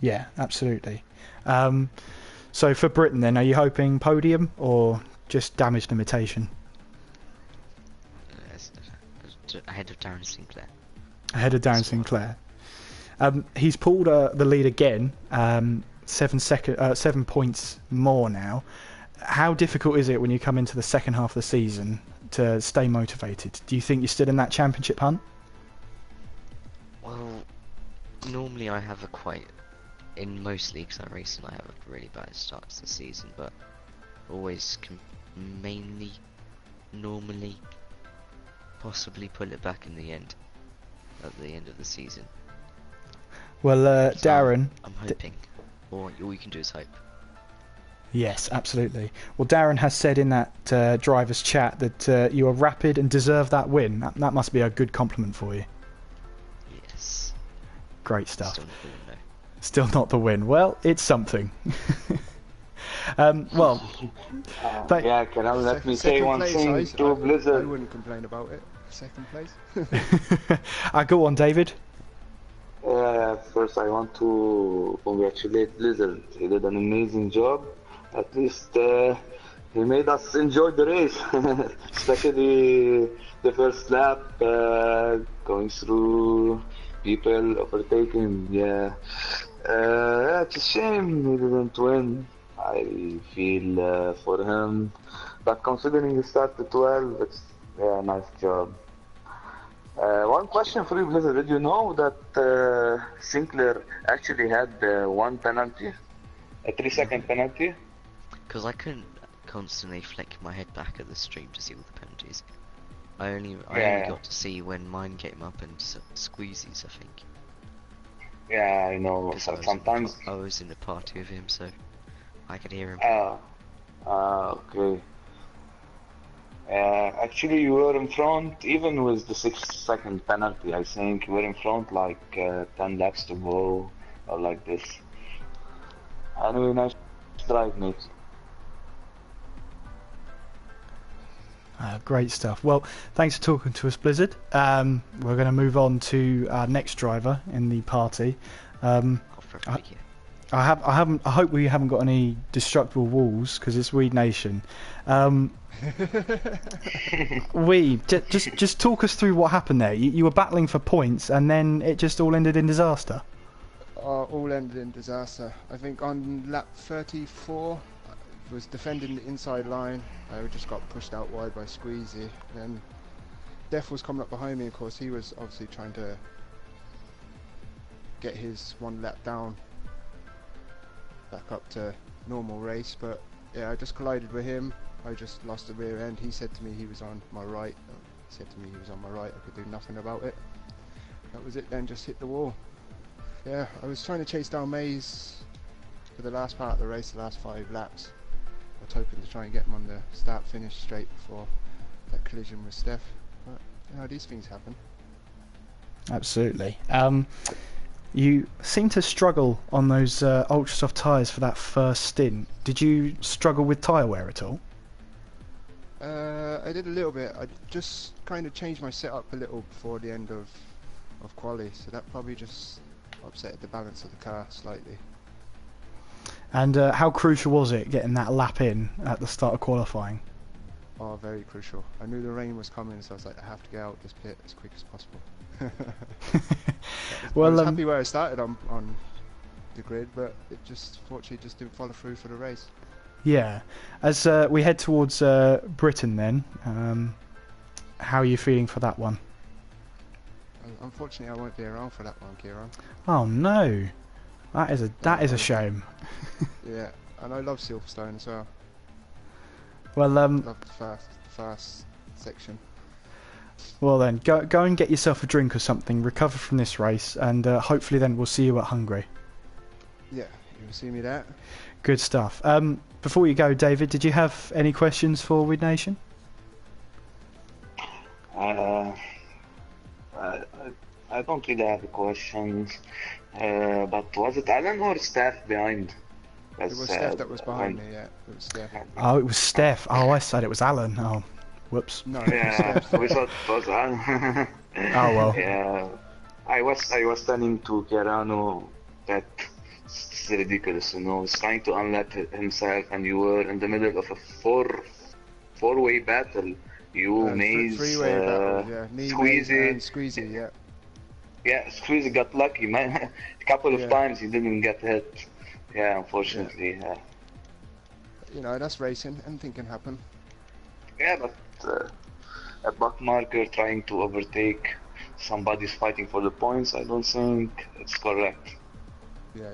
[SPEAKER 1] Yeah, absolutely. So for Britain then, are you hoping podium or just damage limitation?
[SPEAKER 3] Ahead of Darren Sinclair.
[SPEAKER 1] Ahead of Darren Sinclair. He's pulled the lead again, 7 points more now. How difficult is it when you come into the second half of the season to stay motivated? Do you think you're still in that championship hunt?
[SPEAKER 3] Well, normally I have in most leagues I race, and I have a really bad start to the season, but always can normally, possibly pull it back in the end, at the end of the season.
[SPEAKER 1] Well,
[SPEAKER 3] So
[SPEAKER 1] Darren...
[SPEAKER 3] I'm hoping. All you can do is hope.
[SPEAKER 1] Yes, absolutely. Well, Darren has said in that driver's chat that you are rapid and deserve that win. That must be a good compliment for you.
[SPEAKER 3] Yes.
[SPEAKER 1] Great stuff.
[SPEAKER 3] Still not the win, though.
[SPEAKER 1] Still not the win. Well, it's something. Well,
[SPEAKER 2] yeah, can I let me say one thing to Blizzard?
[SPEAKER 4] I wouldn't complain about it. Second place.
[SPEAKER 1] Go on, David.
[SPEAKER 2] First I want to congratulate Blizzard. He did an amazing job. At least he made us enjoy the race, especially the first lap, going through people overtaking. Yeah, it's a shame he didn't win. I feel for him, but considering he started 12, it's nice job. One question for you, Blizzard. Did you know that Sinclair actually had one penalty, a 3-second penalty?
[SPEAKER 3] Because I couldn't constantly flick my head back at the stream to see all the penalties. I only got to see when mine came up and Squeezy's, I think.
[SPEAKER 2] Yeah, I know. Sometimes
[SPEAKER 3] I was in the party with him, so I could hear him.
[SPEAKER 2] Okay. Actually, you were in front, even with the 6-second penalty. I think you were in front like 10 laps to go, or like this. Anyway, nice drive, mate.
[SPEAKER 1] Great stuff. Well, thanks for talking to us, Blizzard. We're going to move on to our next driver in the party. I hope we haven't got any destructible walls because it's Weed Nation. Just talk us through what happened there. You were battling for points, and then it just all ended in disaster.
[SPEAKER 4] All ended in disaster. I think on lap 34, I was defending the inside line. I just got pushed out wide by Squeezy. Then Def was coming up behind me. Of course, he was obviously trying to get his one lap down back up to normal race. But yeah, I just collided with him. I just lost the rear end. He said to me he was on my right. He said to me he was on my right. I could do nothing about it. That was it then, just hit the wall. Yeah, I was trying to chase down Maze for the last part of the race, the last 5 laps. I was hoping to try and get him on the start-finish straight before that collision with Steph. But, you know, these things happen.
[SPEAKER 1] Absolutely. You seem to struggle on those ultra soft tyres for that first stint. Did you struggle with tyre wear at all?
[SPEAKER 4] I did a little bit. I just kind of changed my setup a little before the end of quali, so that probably just upset the balance of the car slightly.
[SPEAKER 1] And how crucial was it getting that lap in at the start of qualifying?
[SPEAKER 4] are very crucial. I knew the rain was coming, so I was like, I have to get out this pit as quick as possible. I
[SPEAKER 1] Well,
[SPEAKER 4] was happy where I started on the grid, but it just fortunately just didn't follow through for the race.
[SPEAKER 1] yeah. As we head towards Britain, then, how are you feeling for that one?
[SPEAKER 4] Unfortunately, I won't be around for that one, Kieran.
[SPEAKER 1] Oh no, that is a shame.
[SPEAKER 4] Yeah, and I love Silverstone as well.
[SPEAKER 1] Well,
[SPEAKER 4] Love the first section.
[SPEAKER 1] well then, go and get yourself a drink or something, recover from this race, and hopefully then we'll see you at Hungary.
[SPEAKER 4] Yeah, you'll see me there.
[SPEAKER 1] Good stuff. Before you go, David, did you have any questions for Weed Nation?
[SPEAKER 2] I don't really have questions, but was it Alan or Steph behind?
[SPEAKER 4] It was Steph that was behind me, yeah. It was Steph.
[SPEAKER 1] Oh, it was Steph. Oh, I said it was Alan. Oh, whoops.
[SPEAKER 4] No, it was
[SPEAKER 2] Yeah,
[SPEAKER 4] Steph.
[SPEAKER 2] we thought it was Alan.
[SPEAKER 1] Oh well.
[SPEAKER 2] Yeah, I was telling to Chiarano that it's ridiculous, you know. He's trying to unlap himself, and you were in the middle of a four-way battle. You, Maze,
[SPEAKER 4] Three-way battle, yeah. Me, Maze,
[SPEAKER 2] Squeezy,
[SPEAKER 4] and Squeezy, yeah.
[SPEAKER 2] Yeah, Squeezy got lucky, man. A couple of
[SPEAKER 4] Yeah.
[SPEAKER 2] times he didn't get hit. Yeah, unfortunately.
[SPEAKER 4] You know, that's racing. Anything can happen.
[SPEAKER 2] Yeah, but a buck marker trying to overtake somebody's fighting for the points, I don't think it's correct.
[SPEAKER 4] Yeah.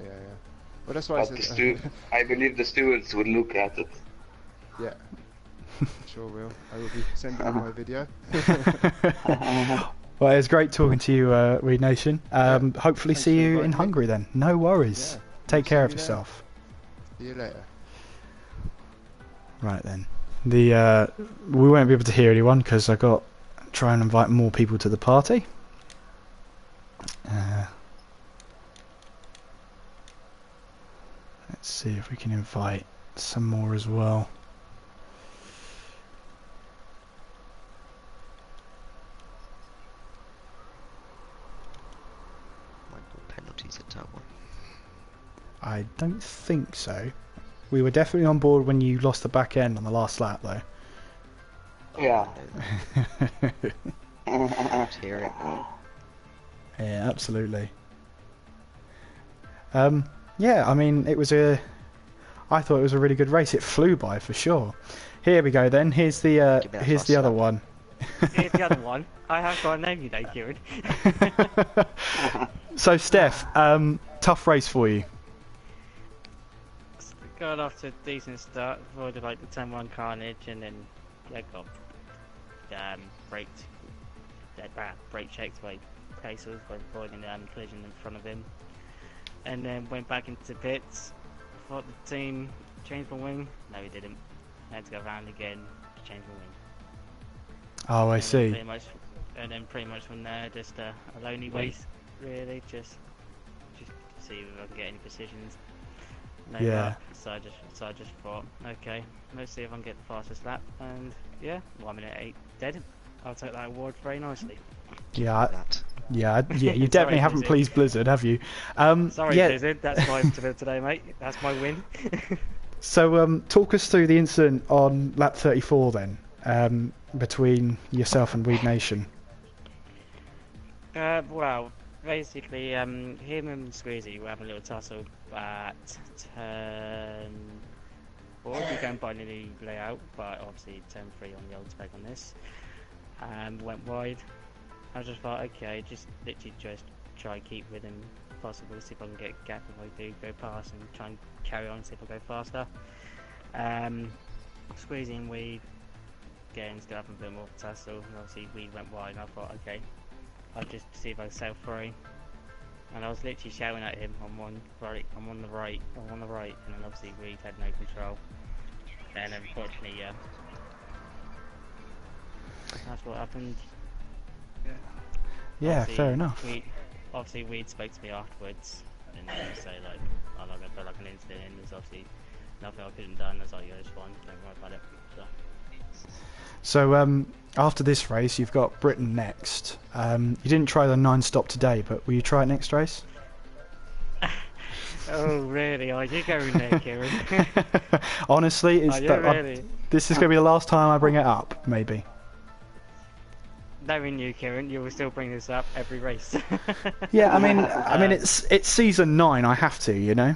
[SPEAKER 4] Well, that's why
[SPEAKER 2] But
[SPEAKER 4] I said...
[SPEAKER 2] I believe the stewards will look at it.
[SPEAKER 4] Yeah. Sure will. I will be sending you my video.
[SPEAKER 1] Well, it was great talking to you, Weed Nation. Hopefully
[SPEAKER 4] Thanks
[SPEAKER 1] see
[SPEAKER 4] for
[SPEAKER 1] you in
[SPEAKER 4] inviting me.
[SPEAKER 1] Hungary then. No worries.
[SPEAKER 4] Yeah.
[SPEAKER 1] Take care of
[SPEAKER 4] See you there.
[SPEAKER 1] yourself.
[SPEAKER 4] See you later.
[SPEAKER 1] Right then. We won't be able to hear anyone because I got try and invite more people to the party. Let's see if we can invite some more as well.
[SPEAKER 3] Penalties at that one.
[SPEAKER 1] I don't think so. We were definitely on board when you lost the back end on the last lap though.
[SPEAKER 2] Yeah.
[SPEAKER 3] Hear it.
[SPEAKER 1] Yeah, absolutely. Yeah, I mean, I thought it was a really good race. It flew by for sure. Here we go then. Here's the other one.
[SPEAKER 5] Here's the other one. I have got a name, you know, Kieran.
[SPEAKER 1] So, Steph, tough race for you.
[SPEAKER 5] Got off to a decent start, avoided like the 10-1 carnage, and then got brake checked by Pacers by avoiding collision in front of him, and then went back into pits. Thought the team changed my wing. No, he didn't. I had to go around again to change my wing.
[SPEAKER 1] Oh, I see.
[SPEAKER 5] And then pretty much from there, just a lonely race, really, just to see if I can get any positions. No
[SPEAKER 1] Yeah.
[SPEAKER 5] luck. So I just thought, okay, let's see if I can get the fastest lap, and yeah, 1 minute 8 dead. I'll take that award very nicely.
[SPEAKER 1] Yeah,
[SPEAKER 3] That.
[SPEAKER 1] yeah. You definitely
[SPEAKER 5] Sorry,
[SPEAKER 1] haven't
[SPEAKER 5] Blizzard.
[SPEAKER 1] pleased Blizzard, have you?
[SPEAKER 5] Sorry,
[SPEAKER 1] yeah.
[SPEAKER 5] Blizzard, that's my for today, mate. That's my win.
[SPEAKER 1] So, talk us through the incident on lap 34 then, between yourself and Weed Nation.
[SPEAKER 5] Well, basically, him and Squeezy were having a little tussle at turn 4. We're going by the new layout, but obviously turn 3 on the old spec on this. Went wide. I just thought, okay, just literally just try and keep with him if possible, see if I can get a gap if I do go past, and try and carry on, see if I go faster. Squeezy and Weed getting still having a bit more of a tussle, and obviously Weed went wide, and I thought, okay, I'll just see if I can sail free. And I was literally shouting at him, I'm on the right, and then obviously Weed had no control. And unfortunately, that's what happened.
[SPEAKER 1] Yeah,
[SPEAKER 5] Obviously,
[SPEAKER 1] fair enough.
[SPEAKER 5] Weed spoke to me afterwards, and he say like, I'm not gonna put like an incident in. There's obviously nothing I could have done. I was like, yeah, it's fine, don't worry about it.
[SPEAKER 1] So, after this race, you've got Britain next. You didn't try the 9-stop today, but will you try it next race?
[SPEAKER 5] Oh, really? Are you going there, Kieran?
[SPEAKER 1] Honestly,
[SPEAKER 5] Are you really?
[SPEAKER 1] this is going to be the last time I bring it up, maybe.
[SPEAKER 5] Knowing you, Kieran, you will still bring this up every race.
[SPEAKER 1] Yeah, I mean, it's season 9. I have to, you know.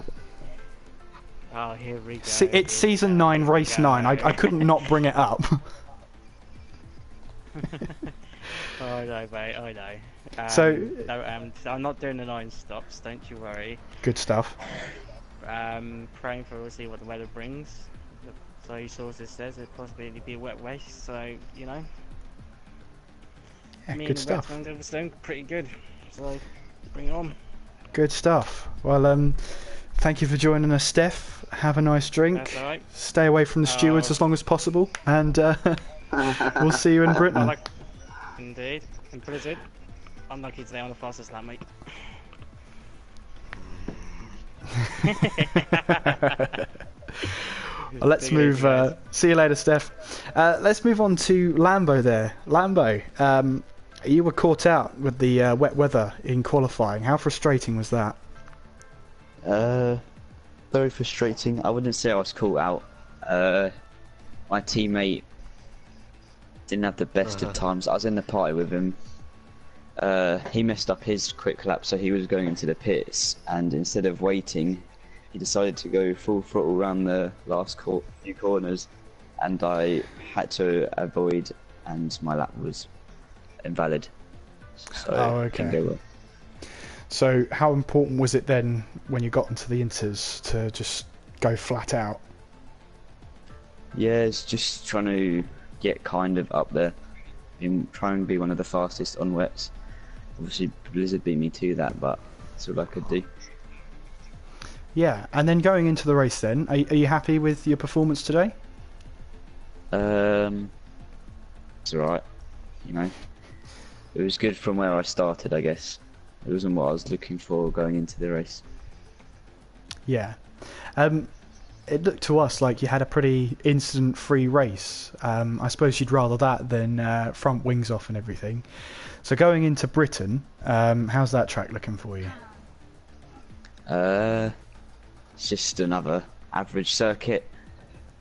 [SPEAKER 5] Oh, here we go.
[SPEAKER 1] It's season 9, race 9. I couldn't not bring it up.
[SPEAKER 5] I know, mate. I know.
[SPEAKER 1] So
[SPEAKER 5] no, I'm not doing the 9 stops. Don't you worry.
[SPEAKER 1] good stuff.
[SPEAKER 5] Praying for we'll see what the weather brings. So sources says it'd possibly be a wet race. So you know.
[SPEAKER 1] Yeah,
[SPEAKER 5] Me
[SPEAKER 1] good
[SPEAKER 5] and
[SPEAKER 1] stuff.
[SPEAKER 5] the Red Ones doing pretty good. So bring it on.
[SPEAKER 1] Good stuff. Well, thank you for joining us, Steph. Have a nice drink.
[SPEAKER 5] That's alright.
[SPEAKER 1] Stay away from the stewards as long as possible, and we'll see you in Britain.
[SPEAKER 5] Indeed. In Blizzard. Unlucky today on the fastest lap, mate.
[SPEAKER 1] Well, let's move. See you later, Steph. Let's move on to Lambo there. Lambo, you were caught out with the wet weather in qualifying. How frustrating was that?
[SPEAKER 6] Very frustrating. I wouldn't say I was caught out. My teammate didn't have the best of times. I was in the party with him. He messed up his quick lap, so he was going into the pits, and instead of waiting, he decided to go full throttle around the last few corners, and I had to avoid, and my lap was invalid. So it didn't go well.
[SPEAKER 1] So how important was it then when you got into the inters to just go flat out?
[SPEAKER 6] Yeah, it's just trying to get kind of up there and try and be one of the fastest on wets. Obviously Blizzard beat me to that, but that's all I could do.
[SPEAKER 1] Yeah, and then going into the race then, are you happy with your performance today?
[SPEAKER 6] It's alright, you know. It was good from where I started, I guess. It wasn't what I was looking for going into the race.
[SPEAKER 1] Yeah. It looked to us like you had a pretty incident-free race. I suppose you'd rather that than front wings off and everything. So going into Britain, how's that track looking for you?
[SPEAKER 6] It's just another average circuit.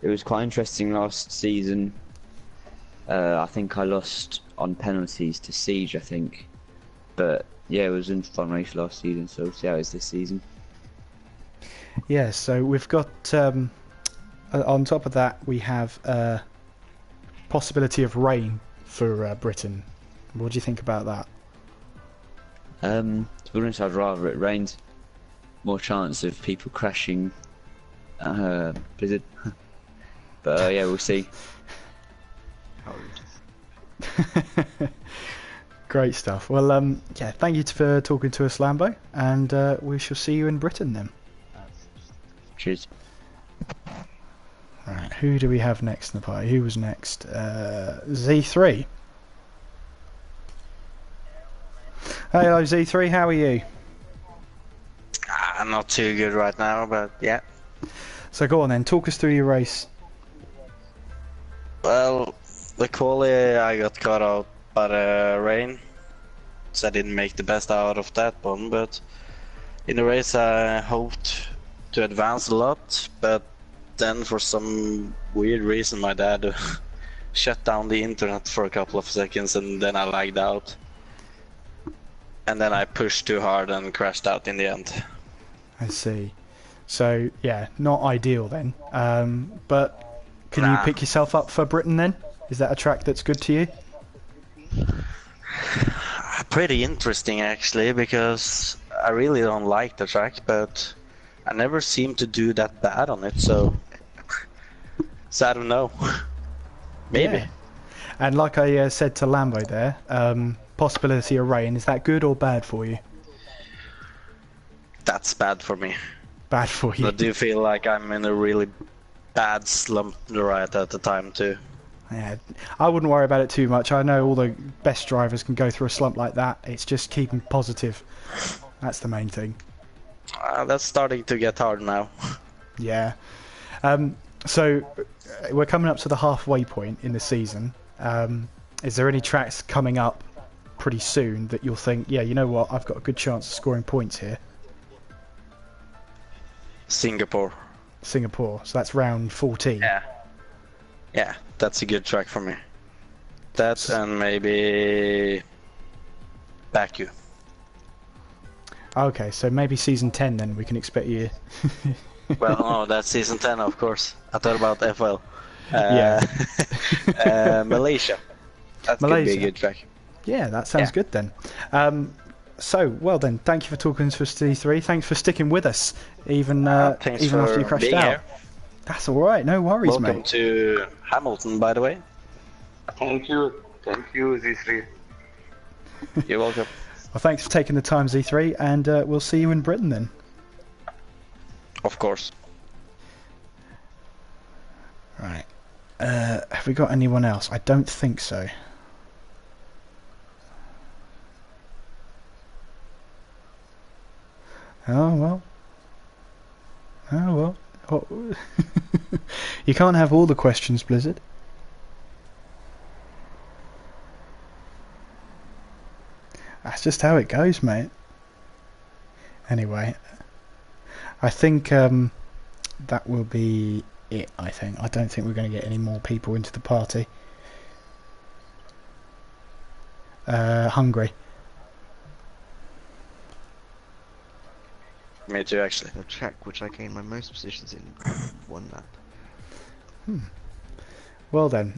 [SPEAKER 6] It was quite interesting last season. I think I lost on penalties to Siege, I think. But yeah, it was a fun race last season, so we'll see how it is this season.
[SPEAKER 1] Yeah, so we've got, on top of that, we have possibility of rain for Britain. What do you think about that?
[SPEAKER 6] To be honest, I'd rather it rained. More chance of people crashing Blizzard. But yeah, we'll see.
[SPEAKER 1] Great stuff. Well, yeah, thank you for talking to us, Lambo, and we shall see you in Britain then.
[SPEAKER 6] Cheers.
[SPEAKER 1] Right, who do we have next in the party? Who was next? Z3. Hello, Z3. How are you?
[SPEAKER 7] I'm not too good right now, but yeah.
[SPEAKER 1] So go on then. Talk us through your race.
[SPEAKER 7] Well, the quali I got caught out by the rain, so I didn't make the best out of that one. But in the race, I hoped to advance a lot, but then for some weird reason, my dad shut down the internet for a couple of seconds, and then I lagged out. And then I pushed too hard and crashed out in the end.
[SPEAKER 1] I see. So yeah, not ideal then. But can you pick yourself up for Britain then? Is that a track that's good to you?
[SPEAKER 7] Pretty interesting actually, because I really don't like the track, but I never seem to do that bad on it, so I don't know. Maybe.
[SPEAKER 1] Yeah. And like I said to Lambo there, possibility of rain, is that good or bad for you?
[SPEAKER 7] That's bad for me.
[SPEAKER 1] Bad for you.
[SPEAKER 7] I do feel like I'm in a really bad slump right at the time too.
[SPEAKER 1] Yeah, I wouldn't worry about it too much. I know all the best drivers can go through a slump like that. It's just keeping positive. That's the main thing.
[SPEAKER 7] That's starting to get hard now.
[SPEAKER 1] Yeah. So we're coming up to the halfway point in the season. Is there any tracks coming up pretty soon that you'll think, yeah, you know what, I've got a good chance of scoring points here?
[SPEAKER 7] Singapore.
[SPEAKER 1] Singapore. So that's round 14.
[SPEAKER 7] Yeah, that's a good track for me. That and maybe Baku.
[SPEAKER 1] Okay, so maybe season 10 then we can expect you.
[SPEAKER 7] Well, no, that's season 10, of course. I thought about FL.
[SPEAKER 1] Yeah.
[SPEAKER 7] Malaysia. That could be
[SPEAKER 1] Malaysia.
[SPEAKER 7] a good track.
[SPEAKER 1] Yeah, that sounds
[SPEAKER 7] Yeah.
[SPEAKER 1] good then. So, well then, thank you for talking to us, T3. Thanks for sticking with us, even
[SPEAKER 7] Thanks
[SPEAKER 1] even after
[SPEAKER 7] for
[SPEAKER 1] you crashed
[SPEAKER 7] being
[SPEAKER 1] out.
[SPEAKER 7] here.
[SPEAKER 1] That's all right, no worries,
[SPEAKER 7] Welcome
[SPEAKER 1] mate.
[SPEAKER 7] to Hamilton, by the way.
[SPEAKER 2] Thank you, Z3.
[SPEAKER 7] You're welcome.
[SPEAKER 1] Well, thanks for taking the time, Z3, and we'll see you in Britain then.
[SPEAKER 7] Of course.
[SPEAKER 1] Right. Have we got anyone else? I don't think so. Oh well. Oh well. Oh. You can't have all the questions, Blizzard. That's just how it goes, mate. Anyway, I think that will be it. I don't think we're going to get any more people into the party. Hungary.
[SPEAKER 7] Me too, actually.
[SPEAKER 3] The track which I gained my most positions in one lap.
[SPEAKER 1] Well then,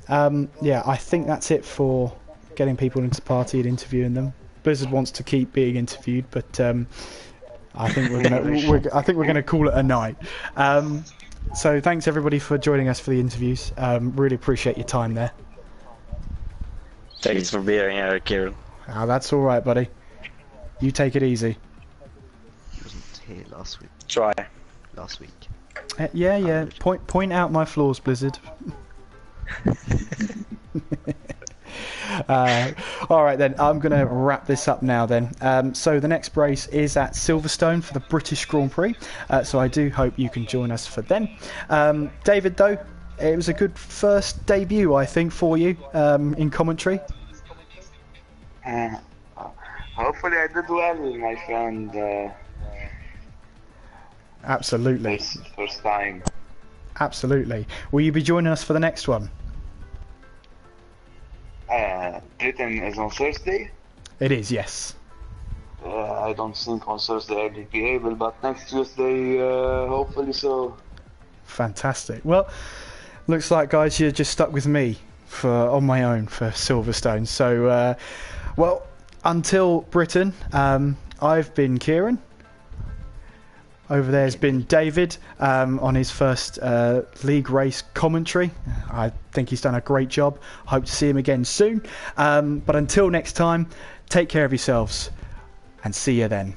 [SPEAKER 1] yeah, I think that's it for getting people into the party and interviewing them. Blizzard wants to keep being interviewed, but I think we're gonna call it a night. So thanks everybody for joining us for the interviews. Really appreciate your time there.
[SPEAKER 7] Thanks for being here, Kieran.
[SPEAKER 1] That's all right, buddy. You take it easy.
[SPEAKER 3] He wasn't here last week.
[SPEAKER 7] Try.
[SPEAKER 3] Last week.
[SPEAKER 1] Yeah. Point out my flaws, Blizzard. All right then, I'm going to wrap this up now then. So the next race is at Silverstone for the British Grand Prix, so I do hope you can join us for then. David, though, it was a good first debut, I think, for you in commentary.
[SPEAKER 2] Hopefully I did well, my friend.
[SPEAKER 1] Absolutely.
[SPEAKER 2] First time.
[SPEAKER 1] Absolutely. Will you be joining us for the next one?
[SPEAKER 2] Britain is on Thursday.
[SPEAKER 1] It is, yes.
[SPEAKER 2] I don't think on Thursday I will be able, but next Tuesday, hopefully so.
[SPEAKER 1] Fantastic. Well, looks like, guys, you're just stuck with me on my own for Silverstone. So, well, until Britain, I've been Kieran. Over there's been David on his first league race commentary. I think he's done a great job. Hope to see him again soon. But until next time, take care of yourselves and see you then.